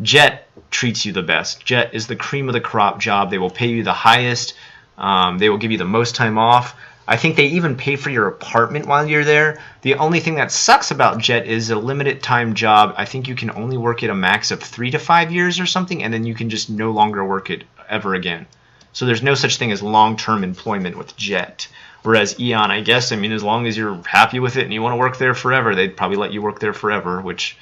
Jet treats you the best. Jet is the cream of the crop job. They will pay you the highest. They will give you the most time off. I think they even pay for your apartment while you're there. The only thing that sucks about Jet is a limited time job. I think you can only work it a max of 3 to 5 years or something, and then you can just no longer work it ever again. So there's no such thing as long-term employment with Jet. Whereas Eon, I guess, I mean, as long as you're happy with it and you want to work there forever, they'd probably let you work there forever, which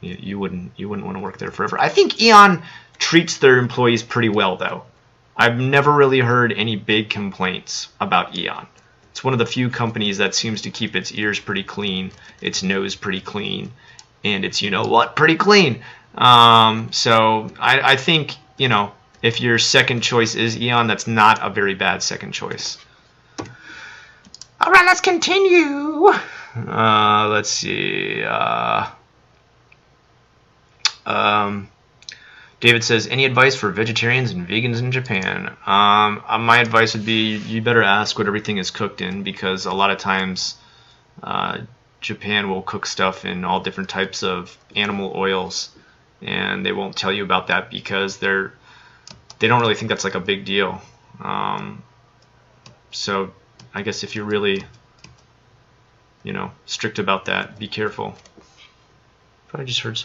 you wouldn't want to work there forever. I think Eon treats their employees pretty well, though. I've never really heard any big complaints about Eon. It's one of the few companies that seems to keep its ears pretty clean, its nose pretty clean, and its you-know-what pretty clean. So I think, you know, if your second choice is Eon, that's not a very bad second choice. All right, let's continue. Let's see. David says, "Any advice for vegetarians and vegans in Japan?" My advice would be you better ask what everything is cooked in, because a lot of times Japan will cook stuff in all different types of animal oils, and they won't tell you about that because they don't really think that's like a big deal. So I guess if you're really, you know, strict about that, be careful. But I just heard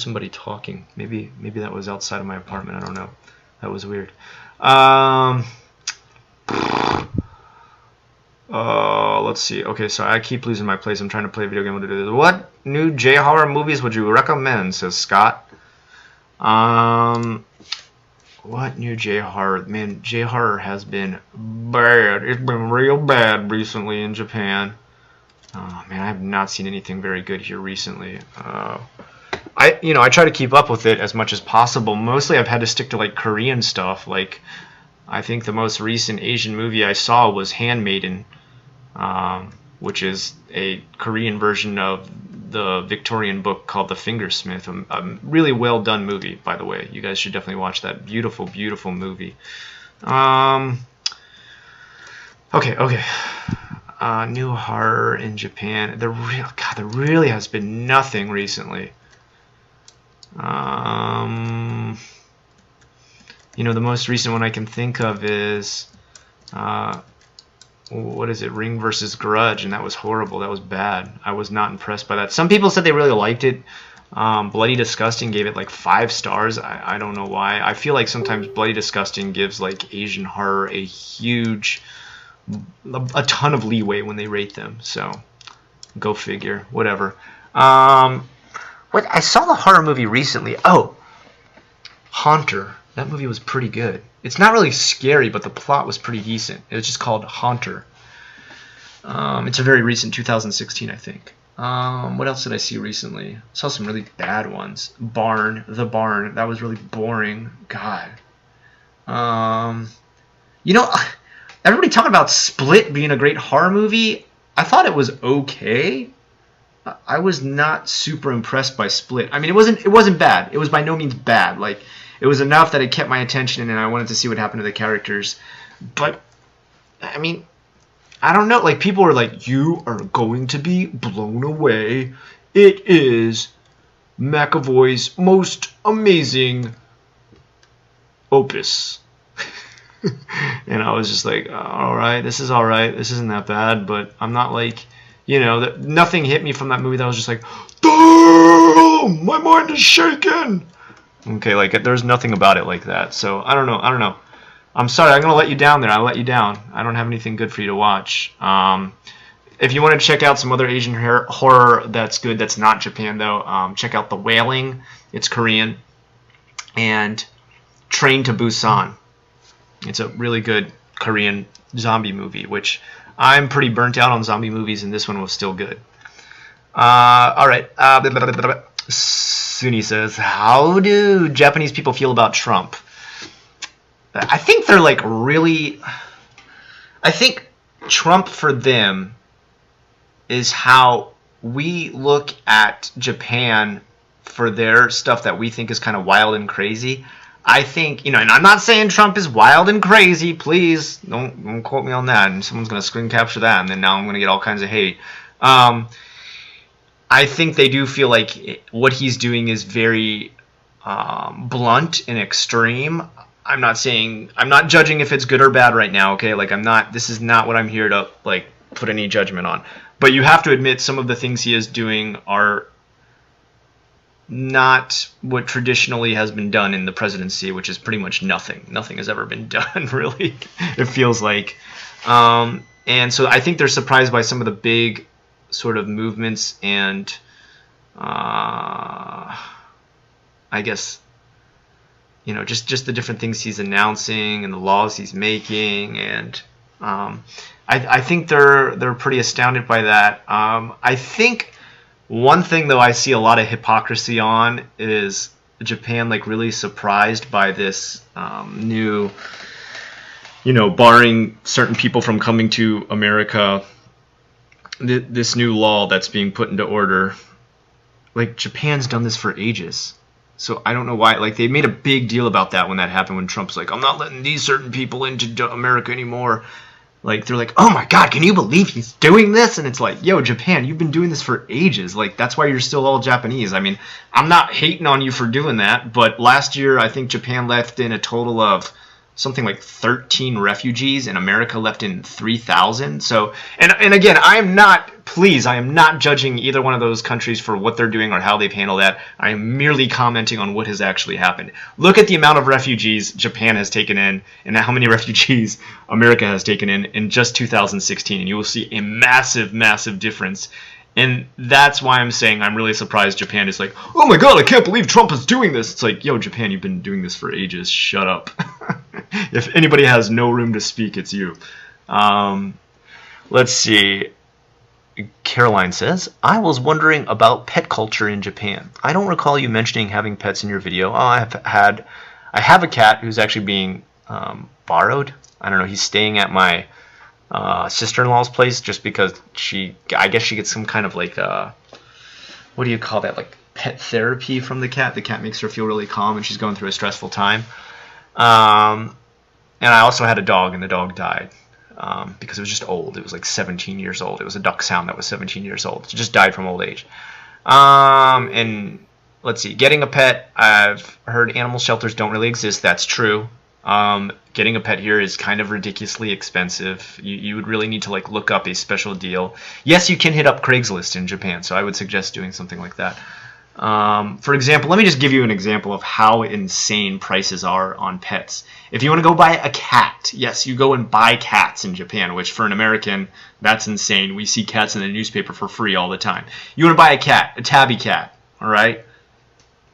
somebody talking. Maybe that was outside of my apartment. I don't know. That was weird. Let's see. Okay, so I keep losing my place. I'm trying to play a video game. What new J-horror movies would you recommend? Says Scott. What new J-horror? Man, J-horror has been bad. It's been real bad recently in Japan. Oh man, I have not seen anything very good here recently. I try to keep up with it as much as possible. Mostly I've had to stick to like Korean stuff. Like I think the most recent Asian movie I saw was Handmaiden, which is a Korean version of the Victorian book called The Fingersmith. A really well done movie, by the way. You guys should definitely watch that. Beautiful, beautiful movie. Okay. New horror in Japan. There really has been nothing recently. The most recent one I can think of is what is it? Ring versus Grudge, and that was horrible. That was bad. I was not impressed by that. Some people said they really liked it. Bloody Disgusting gave it like 5 stars. I don't know why. I feel like sometimes Bloody Disgusting gives like Asian horror a ton of leeway when they rate them. So go figure. Whatever. I saw the horror movie recently. Oh, Haunter. That movie was pretty good. It's not really scary, but the plot was pretty decent. It was just called Haunter. It's a very recent 2016, I think. What else did I see recently? I saw some really bad ones. The Barn. That was really boring. God. You know, everybody talking about Split being a great horror movie. I thought it was okay. I was not super impressed by Split. I mean, it wasn't bad. It was by no means bad. Like, it was enough that it kept my attention and I wanted to see what happened to the characters. But I mean, I don't know. Like, people were like, "You are going to be blown away. It is McAvoy's most amazing opus." And I was just like, "All right, this is all right. This isn't that bad." But I'm not like, nothing hit me from that movie that I was just like, "Damn, my mind is shaken." Okay, like, there's nothing about it like that. So I don't know. I'm sorry, I'm going to let you down there. I let you down. I don't have anything good for you to watch. If you want to check out some other Asian horror that's good, that's not Japan, though, check out The Wailing. It's Korean. And Train to Busan. It's a really good Korean zombie movie, which I'm pretty burnt out on zombie movies, and this one was still good. All right. Suni says, how do Japanese people feel about Trump? I think they're like really... I think Trump for them is how we look at Japan for their stuff that we think is kind of wild and crazy. I think, and I'm not saying Trump is wild and crazy. Please, don't quote me on that. And someone's going to screen capture that, and then now I'm going to get all kinds of hate. I think they do feel like what he's doing is very blunt and extreme. I'm not judging if it's good or bad right now, okay? Like, this is not what I'm here to, like, put any judgment on. But you have to admit some of the things he is doing are not what traditionally has been done in the presidency, which is pretty much nothing. Nothing has ever been done, really, it feels like. And so I think they're surprised by some of the big sort of movements and, I guess, just the different things he's announcing and the laws he's making, and I think they're pretty astounded by that. I think one thing though I see a lot of hypocrisy on is Japan like really surprised by this new, barring certain people from coming to America, this new law that's being put into order. Like, Japan's done this for ages. So I don't know why. Like, they made a big deal about that when that happened, when Trump's like, "I'm not letting these certain people into America anymore." Like, they're like, "Oh my God, can you believe he's doing this?" And it's like, yo, Japan, you've been doing this for ages. Like, that's why you're still all Japanese. I mean, I'm not hating on you for doing that, but last year I think Japan left in a total of something like 13 refugees, and America left in 3,000. So, and again, I am not judging either one of those countries for what they're doing or how they've handled that. I am merely commenting on what has actually happened. Look at the amount of refugees Japan has taken in and how many refugees America has taken in just 2016, and you will see a massive, massive difference. And that's why I'm saying I'm really surprised Japan is like, "Oh my God, I can't believe Trump is doing this." It's like, yo, Japan, you've been doing this for ages. Shut up. If anybody has no room to speak, it's you. Let's see. Caroline says, "I was wondering about pet culture in Japan. I don't recall you mentioning having pets in your video. I have a cat who's actually being borrowed. I don't know. He's staying at my sister-in-law's place just because I guess she gets some kind of like what do you call that? Like pet therapy from the cat. The cat makes her feel really calm, and she's going through a stressful time. And I also had a dog, and the dog died. Because it was just old. It was like 17 years old. It was a dachshund that was 17 years old. It just died from old age. And let's see, getting a pet, I've heard animal shelters don't really exist. That's true. Getting a pet here is kind of ridiculously expensive. You would really need to like look up a special deal. Yes, you can hit up Craigslist in Japan, so I would suggest doing something like that. For example, let me just give you an example of how insane prices are on pets. If you want to go buy a cat, yes, you go and buy cats in Japan, which for an American, that's insane. We see cats in the newspaper for free all the time. You want to buy a cat, a tabby cat, all right?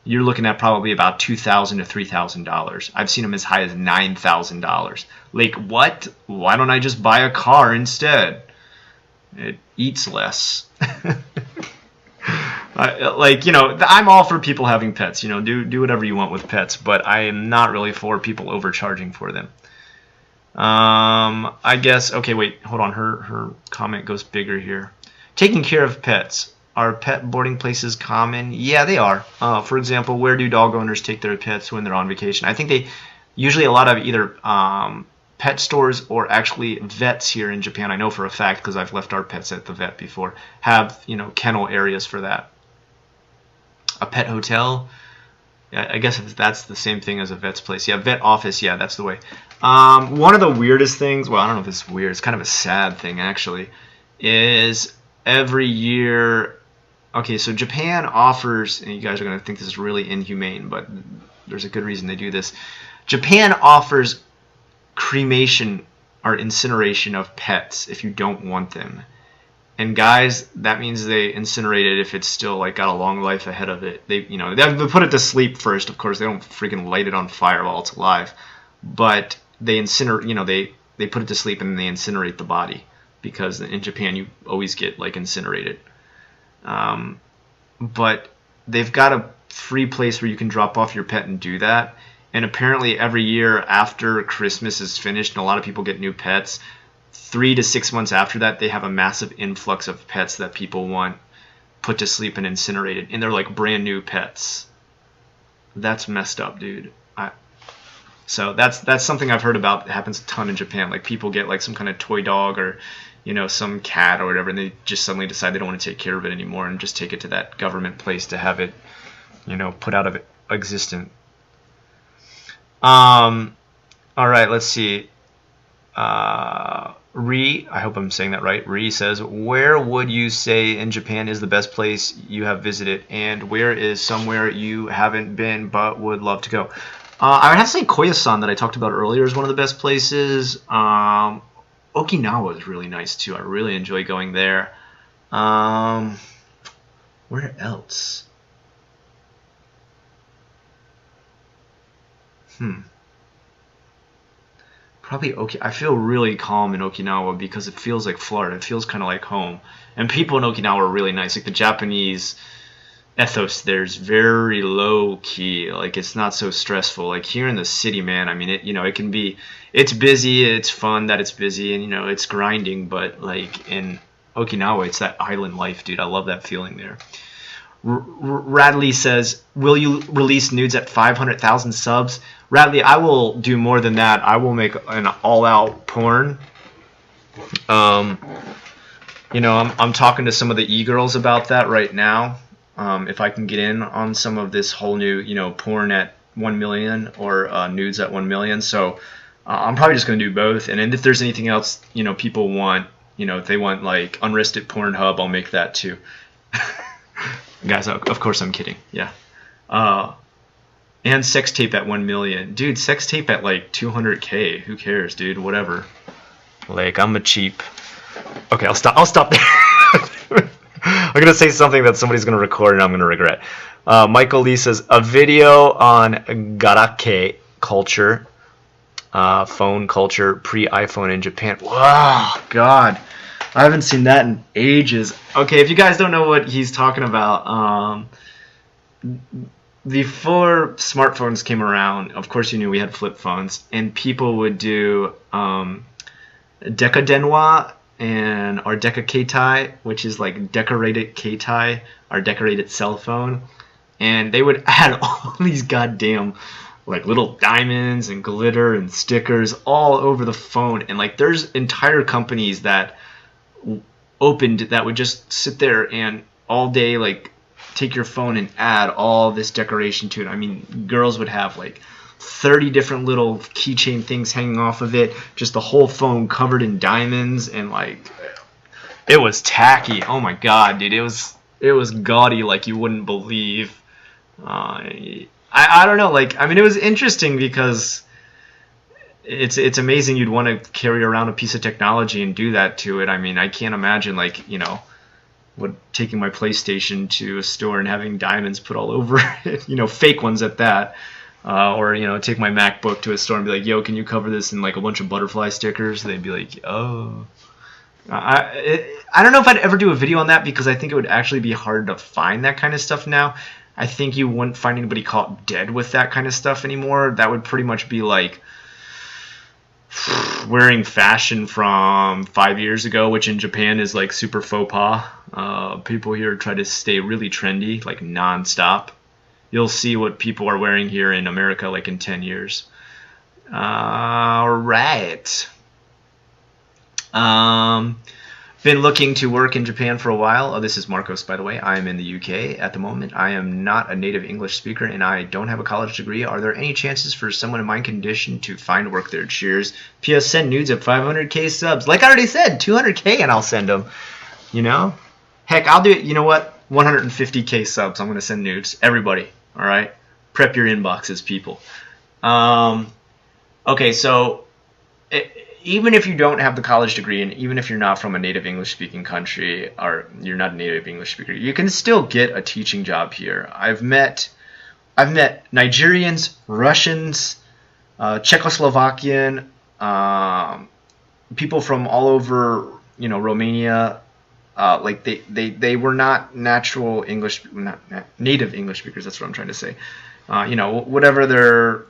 you're looking at probably about $2,000 to $3,000. I've seen them as high as $9,000. Like, what? Why don't I just buy a car instead? It eats less. Like, you know, I'm all for people having pets. You know, do whatever you want with pets, but I am not really for people overcharging for them. I guess, okay, wait, hold on. Her comment goes bigger here. Taking care of pets. Are pet boarding places common? Yeah, they are. For example, where do dog owners take their pets when they're on vacation? I think they usually a lot of either pet stores or actually vets here in Japan. I know for a fact because I've left our pets at the vet before. Have, you know, kennel areas for that. A pet hotel. I guess that's the same thing as a vet's place. Yeah, vet office. Yeah, that's the way. One of the weirdest things. Well, I don't know if it's weird. It's kind of a sad thing actually. Is every year. Okay, so Japan offers, and you guys are going to think this is really inhumane, but there's a good reason they do this. Japan offers cremation or incineration of pets if you don't want them. And guys, that means they incinerate it if it's still like got a long life ahead of it. They, you know, they put it to sleep first. Of course, they don't freaking light it on fire while it's alive. But they incinerate, you know, they put it to sleep and then they incinerate the body because in Japan you always get like incinerated. But they've got a free place where you can drop off your pet and do that. And apparently every year after Christmas is finished and a lot of people get new pets, 3 to 6 months after that, they have a massive influx of pets that people want put to sleep and incinerated. And they're like brand new pets. That's messed up, dude. So that's something I've heard about. It happens a ton in Japan. Like people get like some kind of toy dog or, you know, some cat or whatever, and they just suddenly decide they don't want to take care of it anymore and just take it to that government place to have it, you know, put out of existence. All right, let's see. I hope I'm saying that right. Ree says, where would you say in Japan is the best place you have visited, and where is somewhere you haven't been but would love to go? I would have to say Koyasan that I talked about earlier is one of the best places. Okinawa is really nice too. I really enjoy going there. Where else? Probably I feel really calm in Okinawa because it feels like Florida. It feels kind of like home. And people in Okinawa are really nice. Like the Japanese ethos there's very low key. Like it's not so stressful. Like here in the city, man, I mean, it, you know, it can be, it's busy, it's fun that it's busy, and you know, it's grinding, but like in Okinawa, it's that island life, dude. I love that feeling there. Radley says, will you release nudes at 500,000 subs? Radley, I will do more than that. I will make an all-out porn. You know, I'm talking to some of the e-girls about that right now. If I can get in on some of this whole new, you know, porn at 1 million or nudes at 1 million. So I'm probably just going to do both. And then if there's anything else, you know, people want, you know, if they want like Unrested Pornhub, I'll make that too. Guys, of course I'm kidding. Yeah. And sex tape at 1 million. Dude, sex tape at like 200K. Who cares, dude? Whatever. Like, I'm a cheap. Okay, I'll stop there. I'm going to say something that somebody's going to record and I'm going to regret. Michael Lee says, a video on garake culture, phone culture, pre-iPhone in Japan. Wow, God. I haven't seen that in ages. Okay, if you guys don't know what he's talking about, before smartphones came around, of course you knew we had flip phones, and people would do deka denwa and or deka keitai, which is like decorated keitai or decorated cell phone, and they would add all these goddamn like little diamonds and glitter and stickers all over the phone, and like there's entire companies that opened that would just sit there and all day like take your phone and add all this decoration to it. I mean, girls would have like 30 different little keychain things hanging off of it, just the whole phone covered in diamonds, and like it was tacky. Oh my god, dude, it was gaudy like you wouldn't believe. I don't know, like, I mean, it was interesting because it's amazing you'd want to carry around a piece of technology and do that to it. I mean, I can't imagine, like, you know, taking my PlayStation to a store and having diamonds put all over it, fake ones at that. Or take my MacBook to a store and be like, yo, can you cover this in like a bunch of butterfly stickers? They'd be like, oh. I don't know if I'd ever do a video on that, because I think it would actually be hard to find that kind of stuff now. I think you wouldn't find anybody caught dead with that kind of stuff anymore. That would pretty much be like wearing fashion from 5 years ago, which in Japan is like super faux pas. People here try to stay really trendy, like non-stop. You'll see what people are wearing here in America like in 10 years. All right. Been looking to work in Japan for a while. Oh, this is Marcos, by the way. I am in the UK at the moment. I am not a native English speaker, and I don't have a college degree. Are there any chances for someone in my condition to find work there? Cheers. P.S. Send nudes at 500k subs. Like I already said, 200k and I'll send them. Heck, I'll do it. You know what? 150k subs. I'm going to send nudes. Everybody. All right? Prep your inboxes, people. Okay, so even if you don't have the college degree, and even if you're not from a native English-speaking country, or you're not a native English speaker, you can still get a teaching job here. I've met Nigerians, Russians, Czechoslovakian, people from all over, Romania. Like they were not natural English, not native English speakers. That's what I'm trying to say. Whatever their,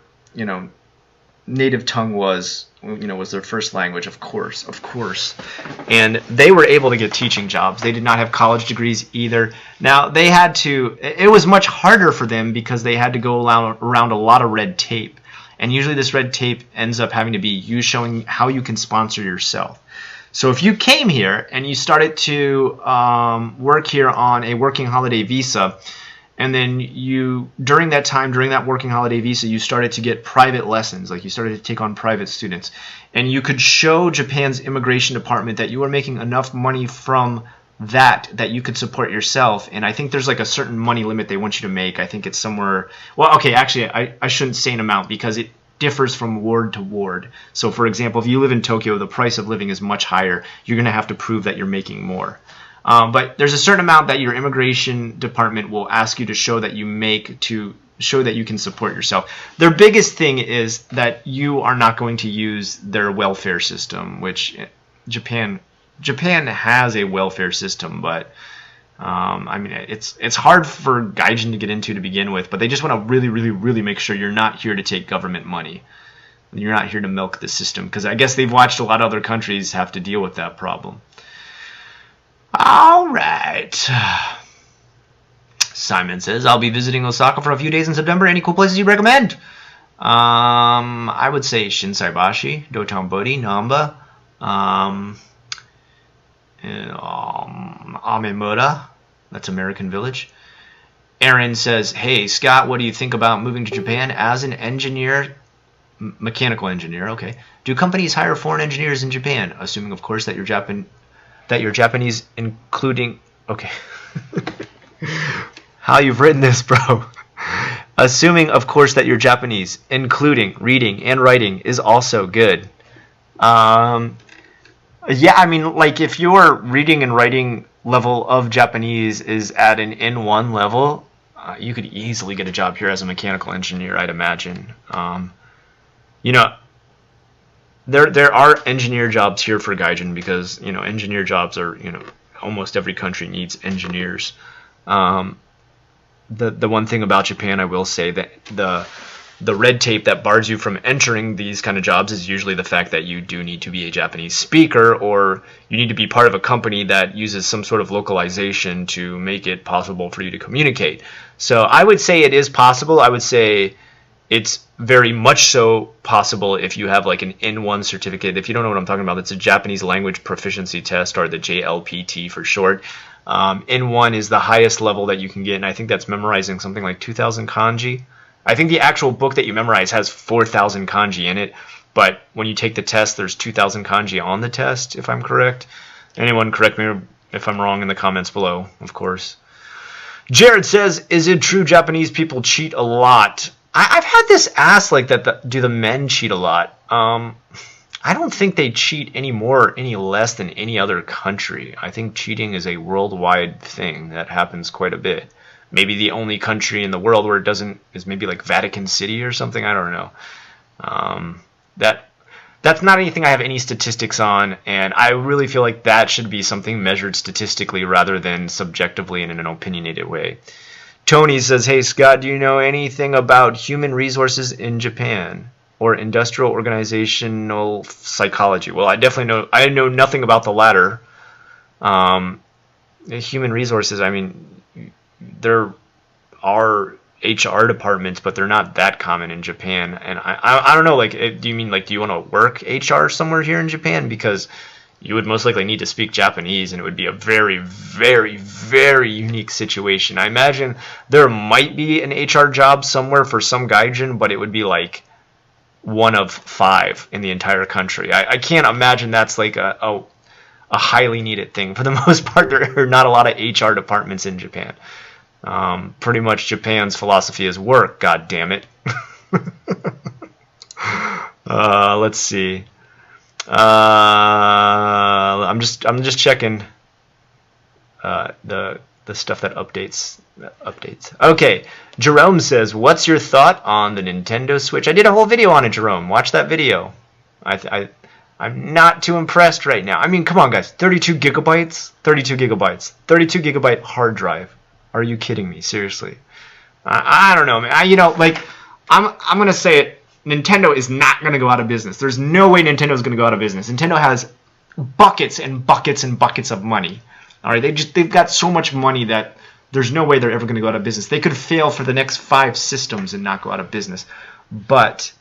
native tongue was, was their first language, of course. And they were able to get teaching jobs. They did not have college degrees either. Now, it was much harder for them because they had to go around a lot of red tape. And usually this red tape ends up having to be you showing how you can sponsor yourself. So if you came here and you started to work here on a working holiday visa, and then during that working holiday visa, you started to get private lessons, like you started to take on private students, and you could show Japan's immigration department that you were making enough money from that you could support yourself. And I think there's like a certain money limit they want you to make. I think it's somewhere, well, okay, actually, I shouldn't say an amount because it differs from ward to ward. So for example, if you live in Tokyo, the price of living is much higher. You're going to have to prove that you're making more. But there's a certain amount that your immigration department will ask you to show that you make to show that you can support yourself. Their biggest thing is that you are not going to use their welfare system, which Japan has a welfare system, but I mean, it's hard for Gaijin to get into to begin with, but they just want to really, really, really make sure you're not here to take government money. You're not here to milk the system, because I guess they've watched a lot of other countries have to deal with that problem. All right. Simon says, I'll be visiting Osaka for a few days in September. Any cool places you recommend? I would say Shinsaibashi, Dotonbori, Namba, Amemura. That's American Village. Aaron says, hey, Scott, what do you think about moving to Japan as an engineer, mechanical engineer? Okay. Do companies hire foreign engineers in Japan? Assuming, of course, that you're Japanese, including... Okay. How you've written this, bro. Assuming, of course, that you're Japanese, including reading and writing is also good. Yeah, I mean, like, if your reading and writing level of Japanese is at an N1 level, you could easily get a job here as a mechanical engineer, I'd imagine. You know, there are engineer jobs here for Gaijin because, you know, engineer jobs are, you know, almost every country needs engineers. The one thing about Japan, I will say that the red tape that bars you from entering these kind of jobs is usually the fact that you do need to be a Japanese speaker, or you need to be part of a company that uses some sort of localization to make it possible for you to communicate. So I would say it is possible. I would say it's very much so possible if you have like an N1 certificate. If you don't know what I'm talking about, it's a Japanese language proficiency test, or the JLPT for short. N1 is the highest level that you can get, and I think that's memorizing something like 2,000 kanji. I think the actual book that you memorize has 4,000 kanji in it, but when you take the test, there's 2,000 kanji on the test, if I'm correct. Anyone correct me if I'm wrong in the comments below, of course. Jared says, is it true Japanese people cheat a lot? I've had this asked like that. Do the men cheat a lot? I don't think they cheat any more or any less than any other country. I think cheating is a worldwide thing that happens quite a bit. Maybe the only country in the world where it doesn't is maybe like Vatican City or something. I don't know. That that's not anything I have any statistics on, and I really feel like that should be something measured statistically rather than subjectively and in an opinionated way. Tony says, "Hey Scott, do you know anything about human resources in Japan or industrial organizational psychology?" Well, I definitely know. I know nothing about the latter. Human resources. I mean, there are HR departments, but they're not that common in Japan. And I don't know. Like, do you mean like do you want to work HR somewhere here in Japan? Because you would most likely need to speak Japanese, and it would be a very, very, very unique situation. I imagine there might be an HR job somewhere for some gaijin, but it would be like one of 5 in the entire country. I can't imagine that's like a highly needed thing. For the most part, there are not a lot of HR departments in Japan. Pretty much Japan's philosophy is work, god damn it. Let's see. I'm just checking the stuff that updates. Okay, Jerome says, "What's your thought on the Nintendo Switch?" I did a whole video on it, Jerome. Watch that video. I'm not too impressed right now. I mean, come on, guys. 32 gigabytes, 32 gigabytes, 32 gigabyte hard drive. Are you kidding me? Seriously. I don't know, man. I'm gonna say it. Nintendo is not going to go out of business. There's no way Nintendo is going to go out of business. Nintendo has buckets and buckets and buckets of money. All right, they've got so much money that there's no way they're ever going to go out of business. They could fail for the next 5 systems and not go out of business. But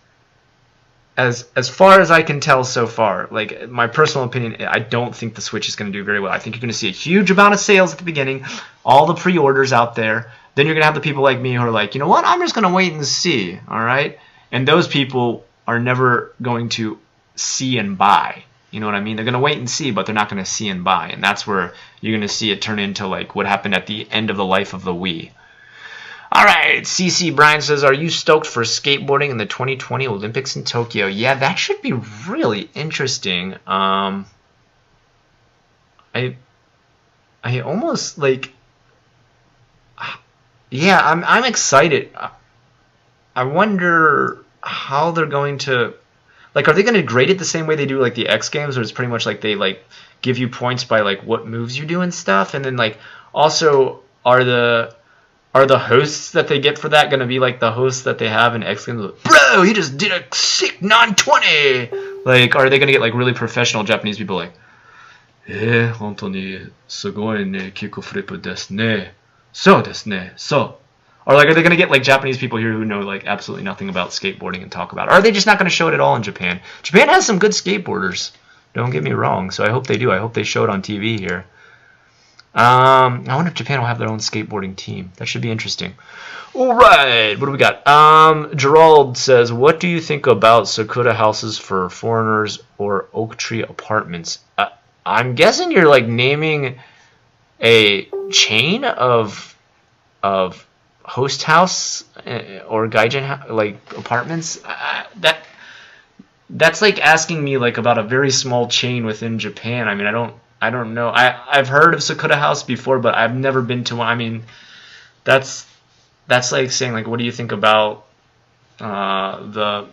as far as I can tell so far, like my personal opinion, I don't think the Switch is going to do very well. I think you're going to see a huge amount of sales at the beginning, all the pre-orders out there. Then you're going to have the people like me who are like, you know what, I'm just going to wait and see. All right. And those people are never going to see and buy. You know what I mean? They're going to wait and see, but they're not going to see and buy. And that's where you're going to see it turn into like what happened at the end of the life of the Wii. All right, CC Bryan says, "Are you stoked for skateboarding in the 2020 Olympics in Tokyo?" Yeah, that should be really interesting. I almost like, yeah, I'm excited. I wonder how they're going to, like, are they going to grade it the same way they do like the X Games, or it's pretty much like they like give you points by like what moves you do and stuff, and then like also are the hosts that they get for that going to be like the hosts that they have in X Games? Like, bro, he just did a sick 920. Like, are they going to get like really professional Japanese people like, 本当にすごいね、キックフリップですね。そうですね。そう。Or like, are they going to get like Japanese people here who know like absolutely nothing about skateboarding and talk about it? Or are they just not going to show it at all in Japan? Japan has some good skateboarders. Don't get me wrong. So I hope they do. I hope they show it on TV here. I wonder if Japan will have their own skateboarding team. That should be interesting. All right. What do we got? Gerald says, "What do you think about Sakura houses for foreigners or oak tree apartments?" I'm guessing you're like naming a chain of host house or gaijin like apartments. That's like asking me like about a very small chain within Japan. I mean, I don't know. I've heard of Sakura House before, but I've never been to one. I mean, that's like saying like, what do you think about what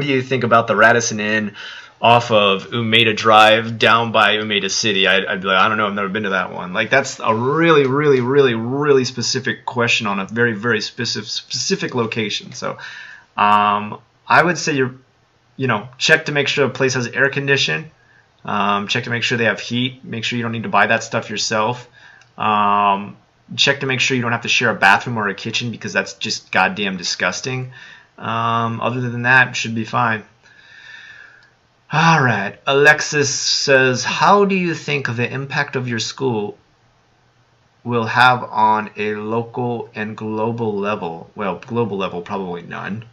do you think about the Radisson Inn off of Umeda Drive down by Umeda City? I'd be like, I don't know, I've never been to that one. Like, that's a really, really, really, really specific question on a very, very specific location. So I would say check to make sure a place has air conditioning. Check to make sure they have heat. Make sure you don't need to buy that stuff yourself. Check to make sure you don't have to share a bathroom or a kitchen, because that's just goddamn disgusting. Other than that, it should be fine. All right. Alexis says, "How do you think the impact of your school will have on a local and global level?" Well, global level, probably none.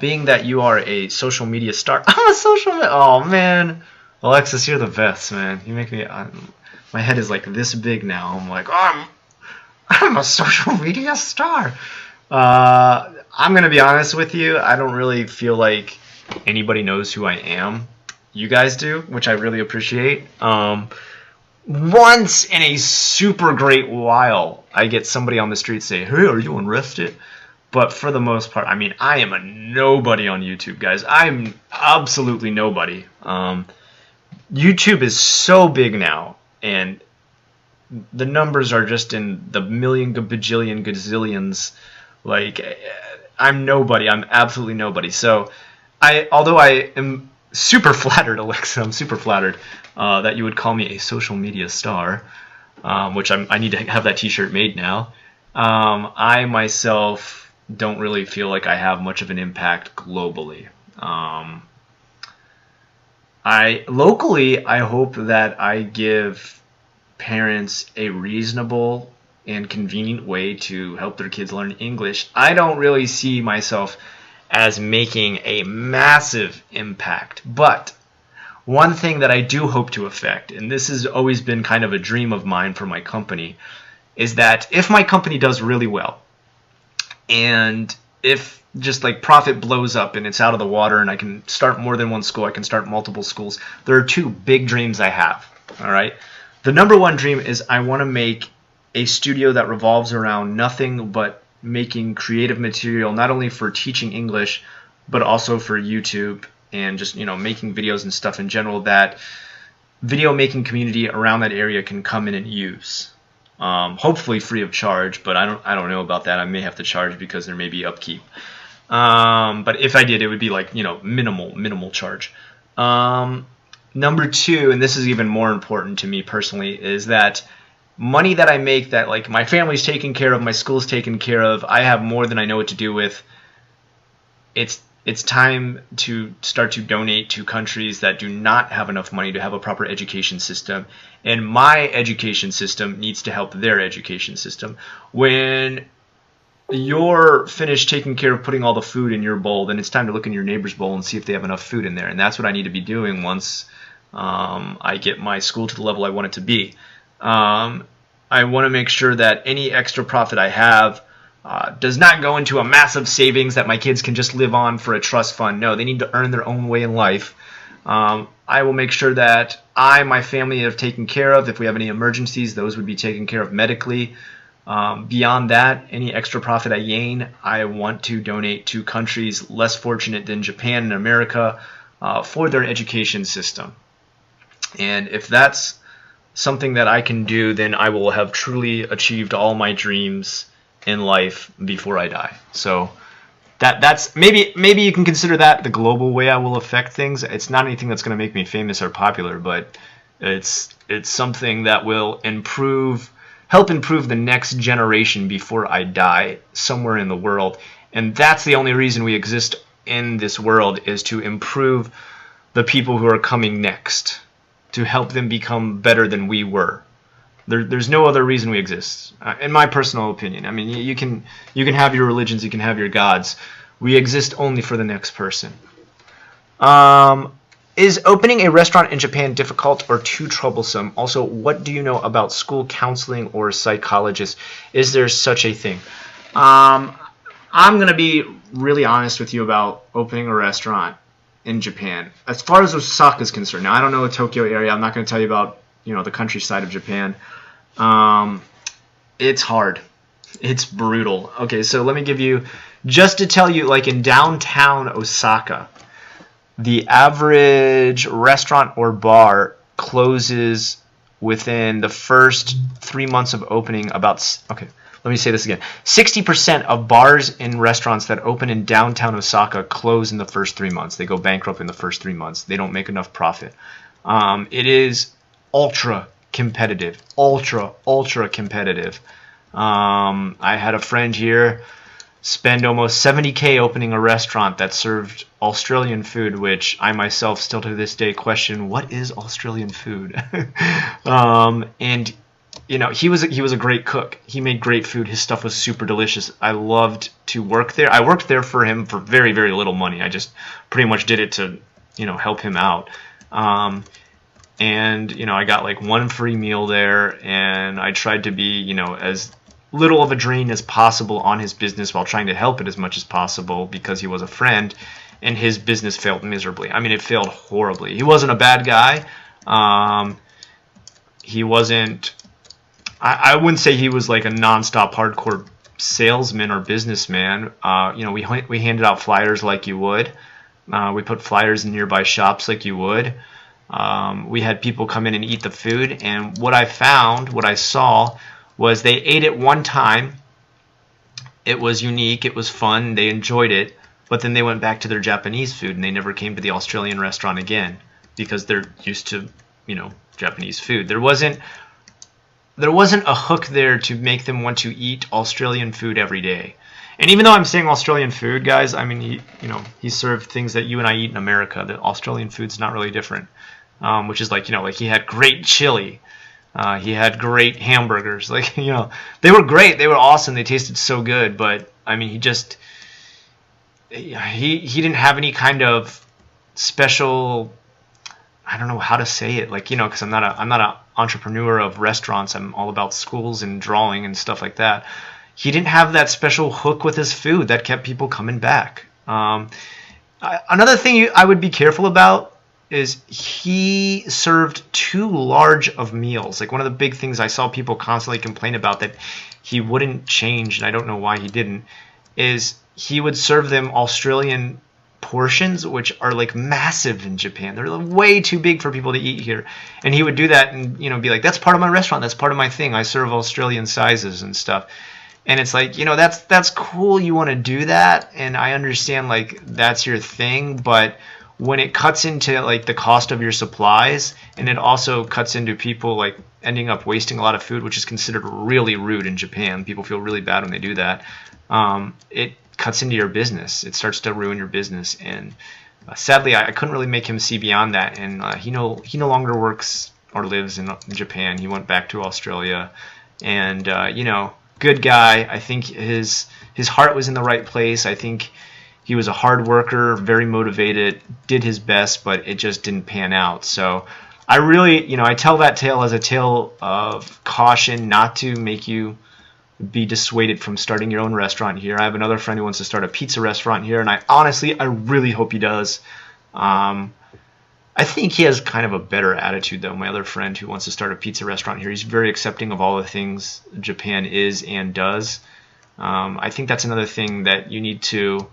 Being that you are a social media star. I'm a social media. Oh, man. Alexis, you're the best, man. You make me... my head is like this big now. I'm like, oh, I'm a social media star. I'm going to be honest with you. I don't really feel like anybody knows who I am. You guys do, which I really appreciate. Once in a super great while, I get somebody on the street say, "Hey, are you Unrested?" But for the most part, I mean, I am a nobody on YouTube, guys. I'm absolutely nobody. YouTube is so big now, and the numbers are just in the million, bajillion, gazillions. Like, I'm nobody. I'm absolutely nobody. So, although I am super flattered, Alexa, I'm super flattered that you would call me a social media star, which I need to have that t-shirt made now. I myself don't really feel like I have much of an impact globally. Locally, I hope that I give parents a reasonable and convenient way to help their kids learn English. I don't really see myself as making a massive impact, but one thing that I do hope to affect, and this has always been kind of a dream of mine for my company, is that if my company does really well, and if just like profit blows up and it's out of the water and I can start more than one school, I can start multiple schools, there are two big dreams I have. All right. The number one dream is I want to make a studio that revolves around nothing but making creative material, not only for teaching English, but also for YouTube and just, making videos and stuff in general that video making community around that area can come in and use. Hopefully free of charge, but I don't know about that. I may have to charge because there may be upkeep. But if I did, it would be like, minimal charge. Number two, and this is even more important to me personally, is that money that I make that like my family's taken care of, my school's taken care of, I have more than I know what to do with. It's time to start to donate to countries that do not have enough money to have a proper education system. And my education system needs to help their education system. When you're finished taking care of putting all the food in your bowl, then it's time to look in your neighbor's bowl and see if they have enough food in there. And that's what I need to be doing once I get my school to the level I want it to be. I want to make sure that any extra profit I have does not go into a massive savings that my kids can just live on for a trust fund. No, they need to earn their own way in life. I will make sure that my family have taken care of. If we have any emergencies, those would be taken care of medically. Beyond that, any extra profit I gain, I want to donate to countries less fortunate than Japan and America for their education system. And if that's something that I can do, then I will have truly achieved all my dreams in life before I die. So that's maybe you can consider that the global way I will affect things. It's not anything that's going to make me famous or popular, but it's something that will help improve the next generation before I die somewhere in the world. And that's the only reason we exist in this world, is to improve the people who are coming next, to help them become better than we were. There's no other reason we exist, in my personal opinion. I mean, you can have your religions, you can have your gods. We exist only for the next person. Is opening a restaurant in Japan difficult or too troublesome? Also, what do you know about school counseling or psychologists? Is there such a thing? I'm going to be really honest with you about opening a restaurant in Japan. As far as Osaka is concerned, now I don't know the Tokyo area. I'm not going to tell you about the countryside of Japan. It's hard. It's brutal. Okay, so let me give you, just to tell you, like in downtown Osaka, the average restaurant or bar closes within the first 3 months of opening okay, let me say this again. 60% of bars and restaurants that open in downtown Osaka close in the first 3 months. They go bankrupt in the first 3 months. They don't make enough profit. It is ultra competitive. Ultra competitive. I had a friend here spend almost $70K opening a restaurant that served Australian food, which I myself still to this day question, what is Australian food? And he was a great cook. He made great food. His stuff was super delicious. I loved to work there. I worked there for him for very, very little money. I just pretty much did it to help him out. And I got like one free meal there, and I tried to be as little of a drain as possible on his business while trying to help it as much as possible because he was a friend. and his business failed miserably. I mean, it failed horribly. He wasn't a bad guy. He wasn't, I wouldn't say he was like a nonstop hardcore salesman or businessman. You know, we handed out flyers like you would. We put flyers in nearby shops like you would. We had people come in and eat the food, and what I saw was they ate it one time. It was unique, it was fun, they enjoyed it, but then they went back to their Japanese food and they never came to the Australian restaurant again because they're used to, you know, Japanese food. There wasn't a hook there to make them want to eat Australian food every day. And even though I'm saying Australian food, guys, I mean, he served things that you and I eat in America. The Australian food's not really different, which is like, you know, like he had great chili. He had great hamburgers. Like, you know, they were great. They were awesome. They tasted so good. But, I mean, he didn't have any kind of special, I don't know how to say it. Like, you know, because I'm not an entrepreneur of restaurants. I'm all about schools and drawing and stuff like that. He didn't have that special hook with his food that kept people coming back. Another thing I would be careful about is he served too large of meals. Like, one of the big things I saw people constantly complain about that he wouldn't change, and I don't know why he didn't, is he would serve them Australian portions, which are like massive in Japan. They're way too big for people to eat here. And he would do that and, you know, be like, that's part of my restaurant, that's part of my thing, I serve Australian sizes and stuff. And it's like, you know, that's cool, you want to do that, and I understand, like, that's your thing, but when it cuts into like the cost of your supplies, and it also cuts into people like ending up wasting a lot of food, which is considered really rude in Japan. People feel really bad when they do that. It cuts into your business. It starts to ruin your business, and sadly, I couldn't really make him see beyond that. And he no longer works or lives in Japan. He went back to Australia, and you know, good guy. I think his heart was in the right place. I think he was a hard worker, very motivated, did his best, but it just didn't pan out. So I really, you know, I tell that tale as a tale of caution, not to make you be dissuaded from starting your own restaurant here. I have another friend who wants to start a pizza restaurant here, and I really hope he does. I think he has kind of a better attitude, though. My other friend who wants to start a pizza restaurant here, he's very accepting of all the things Japan is and does. I think that's another thing that you need to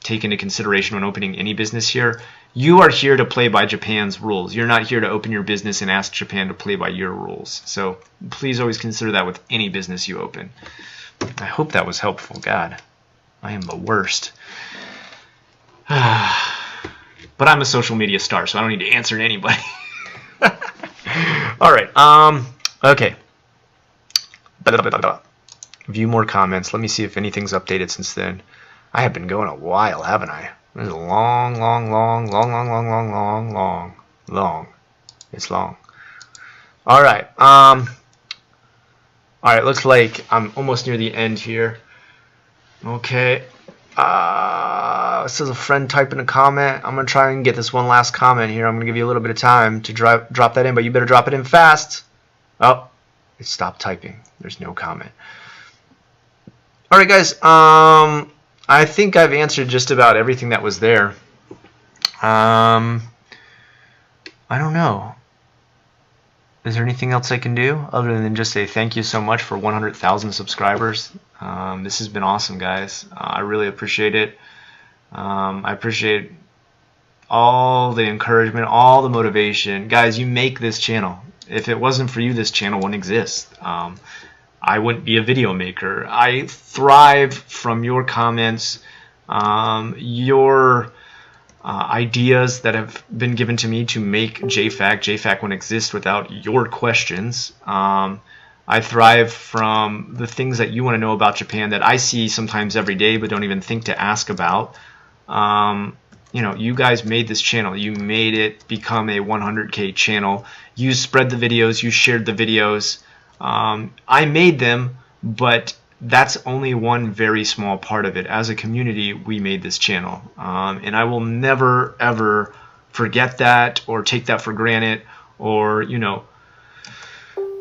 take into consideration when opening any business here. You are here to play by Japan's rules. You're not here to open your business and ask Japan to play by your rules. So please always consider that with any business you open. I hope that was helpful. God, I am the worst. But I'm a social media star, so I don't need to answer to anybody. All right. Okay. View more comments. Let me see if anything's updated since then. I have been going a while, haven't I? This is long. It's long. All right. All right. Looks like I'm almost near the end here. Okay. This is a friend typing a comment. I'm gonna try and get this one last comment here. I'm gonna give you a little bit of time to drop that in, but you better drop it in fast. Oh, it stopped typing. There's no comment. All right, guys. I think I've answered just about everything that was there. I don't know. Is there anything else I can do other than just say thank you so much for 100,000 subscribers? This has been awesome, guys. I really appreciate it. I appreciate all the encouragement, all the motivation. Guys, you make this channel. If it wasn't for you, this channel wouldn't exist. I wouldn't be a video maker. I thrive from your comments, your ideas that have been given to me to make JFAC. JFAC wouldn't exist without your questions. I thrive from the things that you want to know about Japan that I see sometimes every day but don't even think to ask about. You know, you guys made this channel. You made it become a 100K channel. You spread the videos. You shared the videos. I made them, but that's only one very small part of it. As a community, we made this channel, and I will never ever forget that or take that for granted or, you know,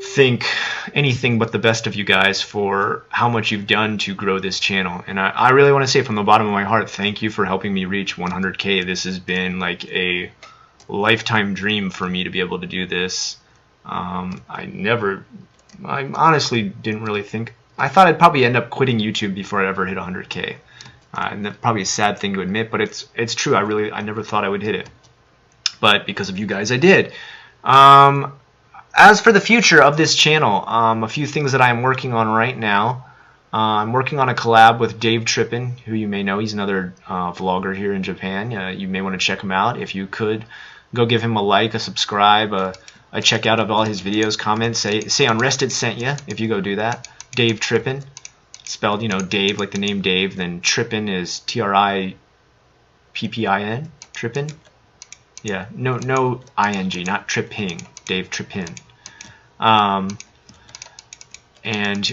think anything but the best of you guys for how much you've done to grow this channel. And I really want to say from the bottom of my heart, thank you for helping me reach 100K. This has been like a lifetime dream for me to be able to do this. I honestly didn't really think, I thought I'd probably end up quitting YouTube before I ever hit 100K. And that's probably a sad thing to admit, but it's true. I never thought I would hit it. But because of you guys, I did. As for the future of this channel, a few things that I'm working on right now. I'm working on a collab with Dave Trippin, who you may know. He's another vlogger here in Japan. You may want to check him out. If you could, go give him a like, a subscribe, a check out of all his videos, comments. Say Unrested sent you if you go do that. Dave Trippin, spelled, you know, Dave like the name Dave. Then Trippin is Trippin. Trippin. Yeah, no ing, not tripping. Dave Trippin. And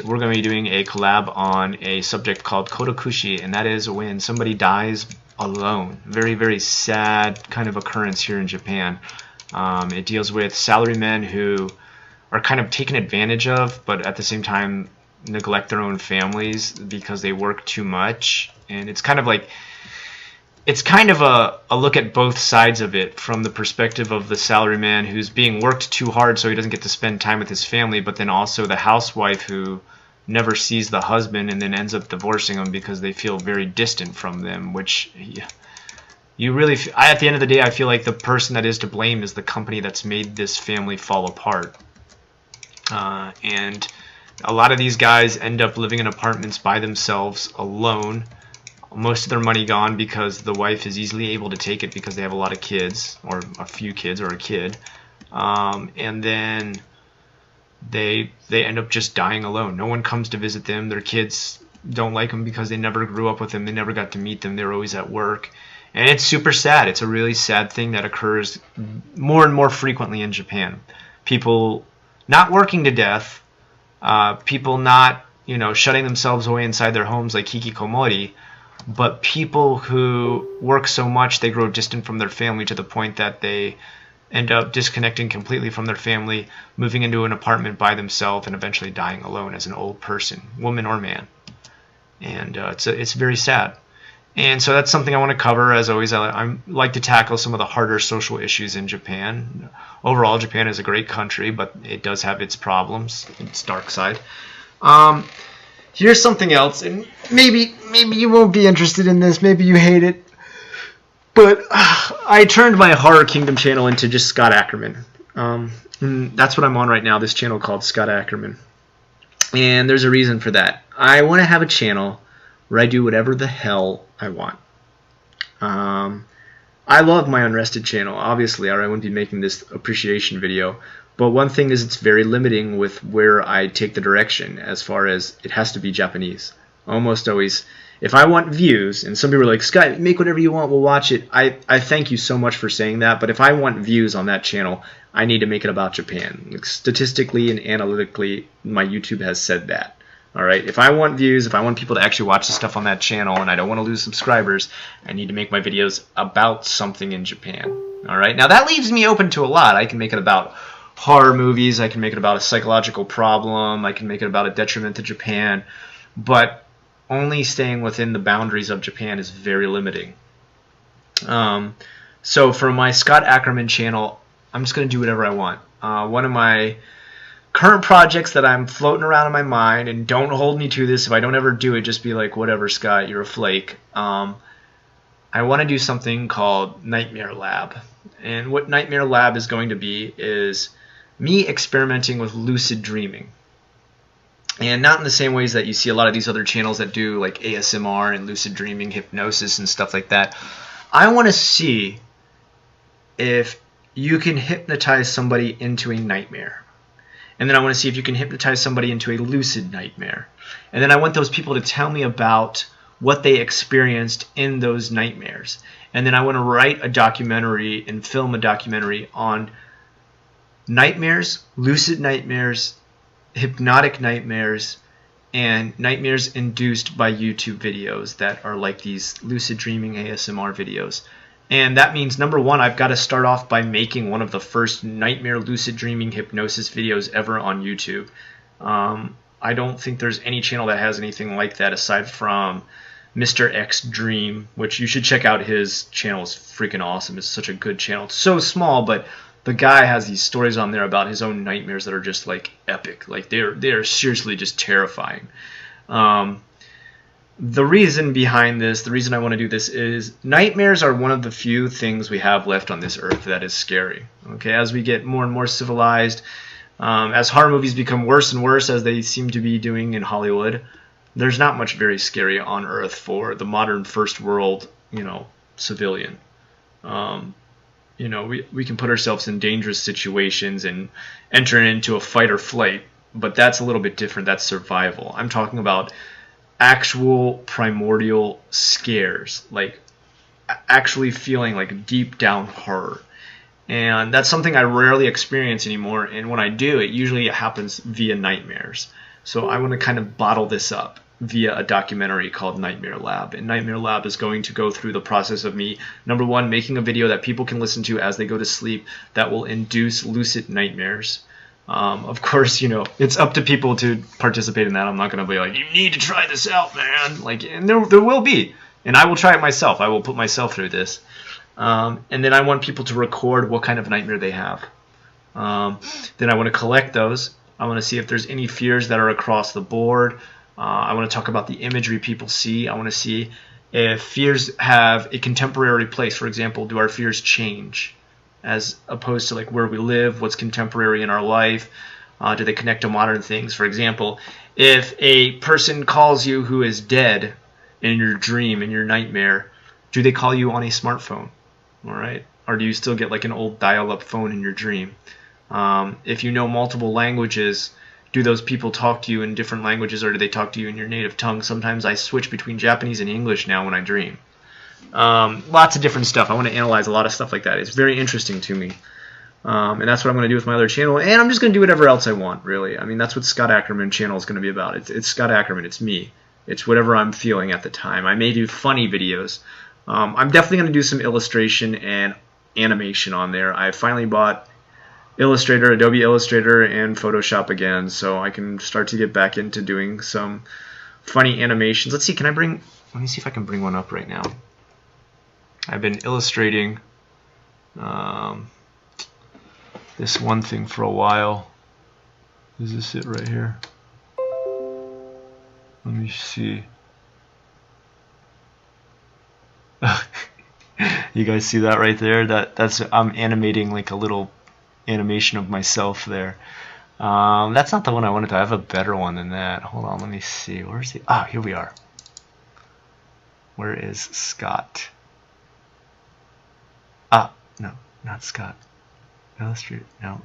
we're going to be doing a collab on a subject called kodokushi, and that is when somebody dies alone. Very, very sad kind of occurrence here in Japan. It deals with salarymen who are kind of taken advantage of, but at the same time neglect their own families because they work too much. And it's kind of like, it's kind of a look at both sides of it, from the perspective of the salaryman who's being worked too hard so he doesn't get to spend time with his family, but then also the housewife who never sees the husband and then ends up divorcing him because they feel very distant from them, which you really, at the end of the day, I feel like the person that is to blame is the company that's made this family fall apart. And a lot of these guys end up living in apartments by themselves, alone. Most of their money gone because the wife is easily able to take it because they have a lot of kids, or a few kids, or a kid. And then they end up just dying alone. No one comes to visit them. Their kids don't like them because they never grew up with them. They never got to meet them. They were always at work. And it's super sad. It's a really sad thing that occurs more and more frequently in Japan. People not working to death, people not, you know, shutting themselves away inside their homes like hikikomori, but people who work so much they grow distant from their family to the point that they end up disconnecting completely from their family, moving into an apartment by themselves, and eventually dying alone as an old person, woman or man. And it's very sad. And so that's something I want to cover. As always, I like to tackle some of the harder social issues in Japan. Overall, Japan is a great country, but it does have its problems, its dark side. Here's something else, and maybe you won't be interested in this, maybe you hate it, but I turned my Horror Kingdom channel into just Scott Ackerman. That's what I'm on right now, this channel called Scott Ackerman. And there's a reason for that. I want to have a channel where I do whatever the hell I want. I love my Unrested channel, obviously, or I wouldn't be making this appreciation video. But one thing is, it's very limiting with where I take the direction, as far as it has to be Japanese. Almost always, if I want views, and some people are like, Scott, make whatever you want, we'll watch it. I thank you so much for saying that, but if I want views on that channel, I need to make it about Japan. Like, statistically and analytically, my YouTube has said that. Alright, if I want views, if I want people to actually watch the stuff on that channel, and I don't want to lose subscribers, I need to make my videos about something in Japan. Alright, now that leaves me open to a lot. I can make it about horror movies, I can make it about a psychological problem, I can make it about a detriment to Japan, but only staying within the boundaries of Japan is very limiting. So for my Scott Ackerman channel, I'm just going to do whatever I want. One of my current projects that I'm floating around in my mind, and don't hold me to this, if I don't ever do it, just be like, whatever, Scott, you're a flake. I want to do something called Nightmare Lab. And what Nightmare Lab is going to be is me experimenting with lucid dreaming. And not in the same ways that you see a lot of these other channels that do like ASMR and lucid dreaming, hypnosis and stuff like that. I want to see if you can hypnotize somebody into a nightmare. And then I want to see if you can hypnotize somebody into a lucid nightmare. And then I want those people to tell me about what they experienced in those nightmares. And then I want to write a documentary and film a documentary on nightmares, lucid nightmares, hypnotic nightmares, and nightmares induced by YouTube videos that are like these lucid dreaming ASMR videos. And that means, number one, I've got to start off by making one of the first nightmare lucid dreaming hypnosis videos ever on YouTube. I don't think there's any channel that has anything like that aside from Mr. X Dream, which you should check out. His channel is freaking awesome. It's such a good channel. It's so small, but the guy has these stories on there about his own nightmares that are just like epic. Like they're seriously just terrifying. The reason behind this, the reason I want to do this is nightmares are one of the few things we have left on this earth that is scary. Okay, as we get more and more civilized, as horror movies become worse and worse, as they seem to be doing in Hollywood, there's not much very scary on Earth for the modern first world, civilian. We can put ourselves in dangerous situations and enter into a fight or flight, but that's a little bit different. That's survival. I'm talking about actual primordial scares, like actually feeling like deep down horror. And that's something I rarely experience anymore, and when I do, it usually happens via nightmares. So I want to kind of bottle this up via a documentary called Nightmare Lab. And Nightmare Lab is going to go through the process of me, number one, making a video that people can listen to as they go to sleep that will induce lucid nightmares. Of course, it's up to people to participate in that. I'm not going to be like, you need to try this out, man. And there will be. And I will try it myself. I will put myself through this. And then I want people to record what kind of nightmare they have. Then I want to collect those. I want to see if there's any fears that are across the board. I want to talk about the imagery people see. I want to see if fears have a contemporary place. For example, do our fears change as opposed to like where we live, what's contemporary in our life? Do they connect to modern things? For example, if a person calls you who is dead in your dream, in your nightmare, do they call you on a smartphone? All right? Or do you still get like an old dial-up phone in your dream? If you know multiple languages, do those people talk to you in different languages, or do they talk to you in your native tongue? Sometimes I switch between Japanese and English now when I dream. Lots of different stuff. I want to analyze a lot of stuff like that. It's very interesting to me. And that's what I'm going to do with my other channel. And I'm just going to do whatever else I want, really. I mean, that's what Scott Ackerman channel is going to be about. It's Scott Ackerman. It's me. It's whatever I'm feeling at the time. I may do funny videos. I'm definitely going to do some illustration and animation on there. I finally bought Illustrator, Adobe Illustrator, and Photoshop again, so I can start to get back into doing some funny animations. Let's see, let me see if I can bring one up right now. I've been illustrating this one thing for a while. Is this it right here? Let me see. You guys see that right there? That's I'm animating like a little animation of myself there. That's not the one I wanted to. I have a better one than that. Hold on, let me see. Where's the? Ah, here we are. Where is Scott? Ah, no, not Scott. Illustrate. No.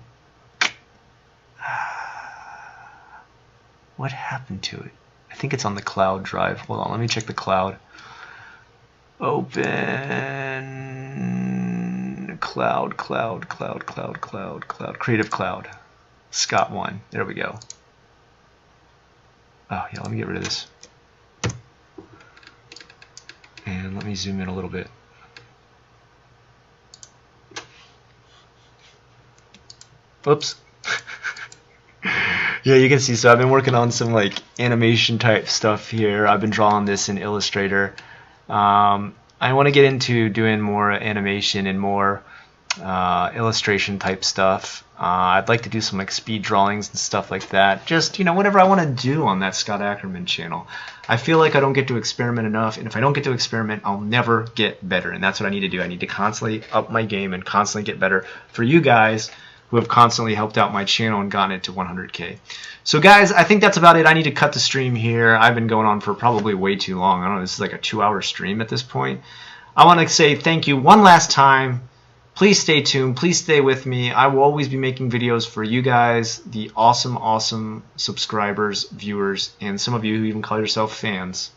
What happened to it? I think it's on the cloud drive. Hold on, let me check the cloud. Open cloud, Creative Cloud. Scott 1. There we go. Oh, yeah, let me get rid of this. And let me zoom in a little bit. Oops. Yeah, you can see, so I've been working on some like animation type stuff here. I've been drawing this in Illustrator. I want to get into doing more animation and more illustration type stuff. I'd like to do some like speed drawings and stuff like that. Just, whatever I want to do on that Scott Ackerman channel. I feel like I don't get to experiment enough, and if I don't get to experiment, I'll never get better. And that's what I need to do. I need to constantly up my game and constantly get better for you guys who have constantly helped out my channel and gotten it to 100K. So guys, I think that's about it. I need to cut the stream here. I've been going on for probably way too long. I don't know, this is like a 2-hour stream at this point. I want to say thank you one last time. Please stay tuned. Please stay with me. I will always be making videos for you guys, the awesome subscribers, viewers, and some of you who even call yourself fans.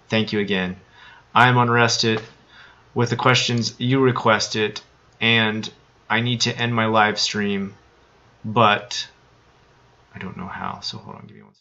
Thank you again. I am Unrested with the questions you requested, and I need to end my live stream, but I don't know how, so hold on, give me one second.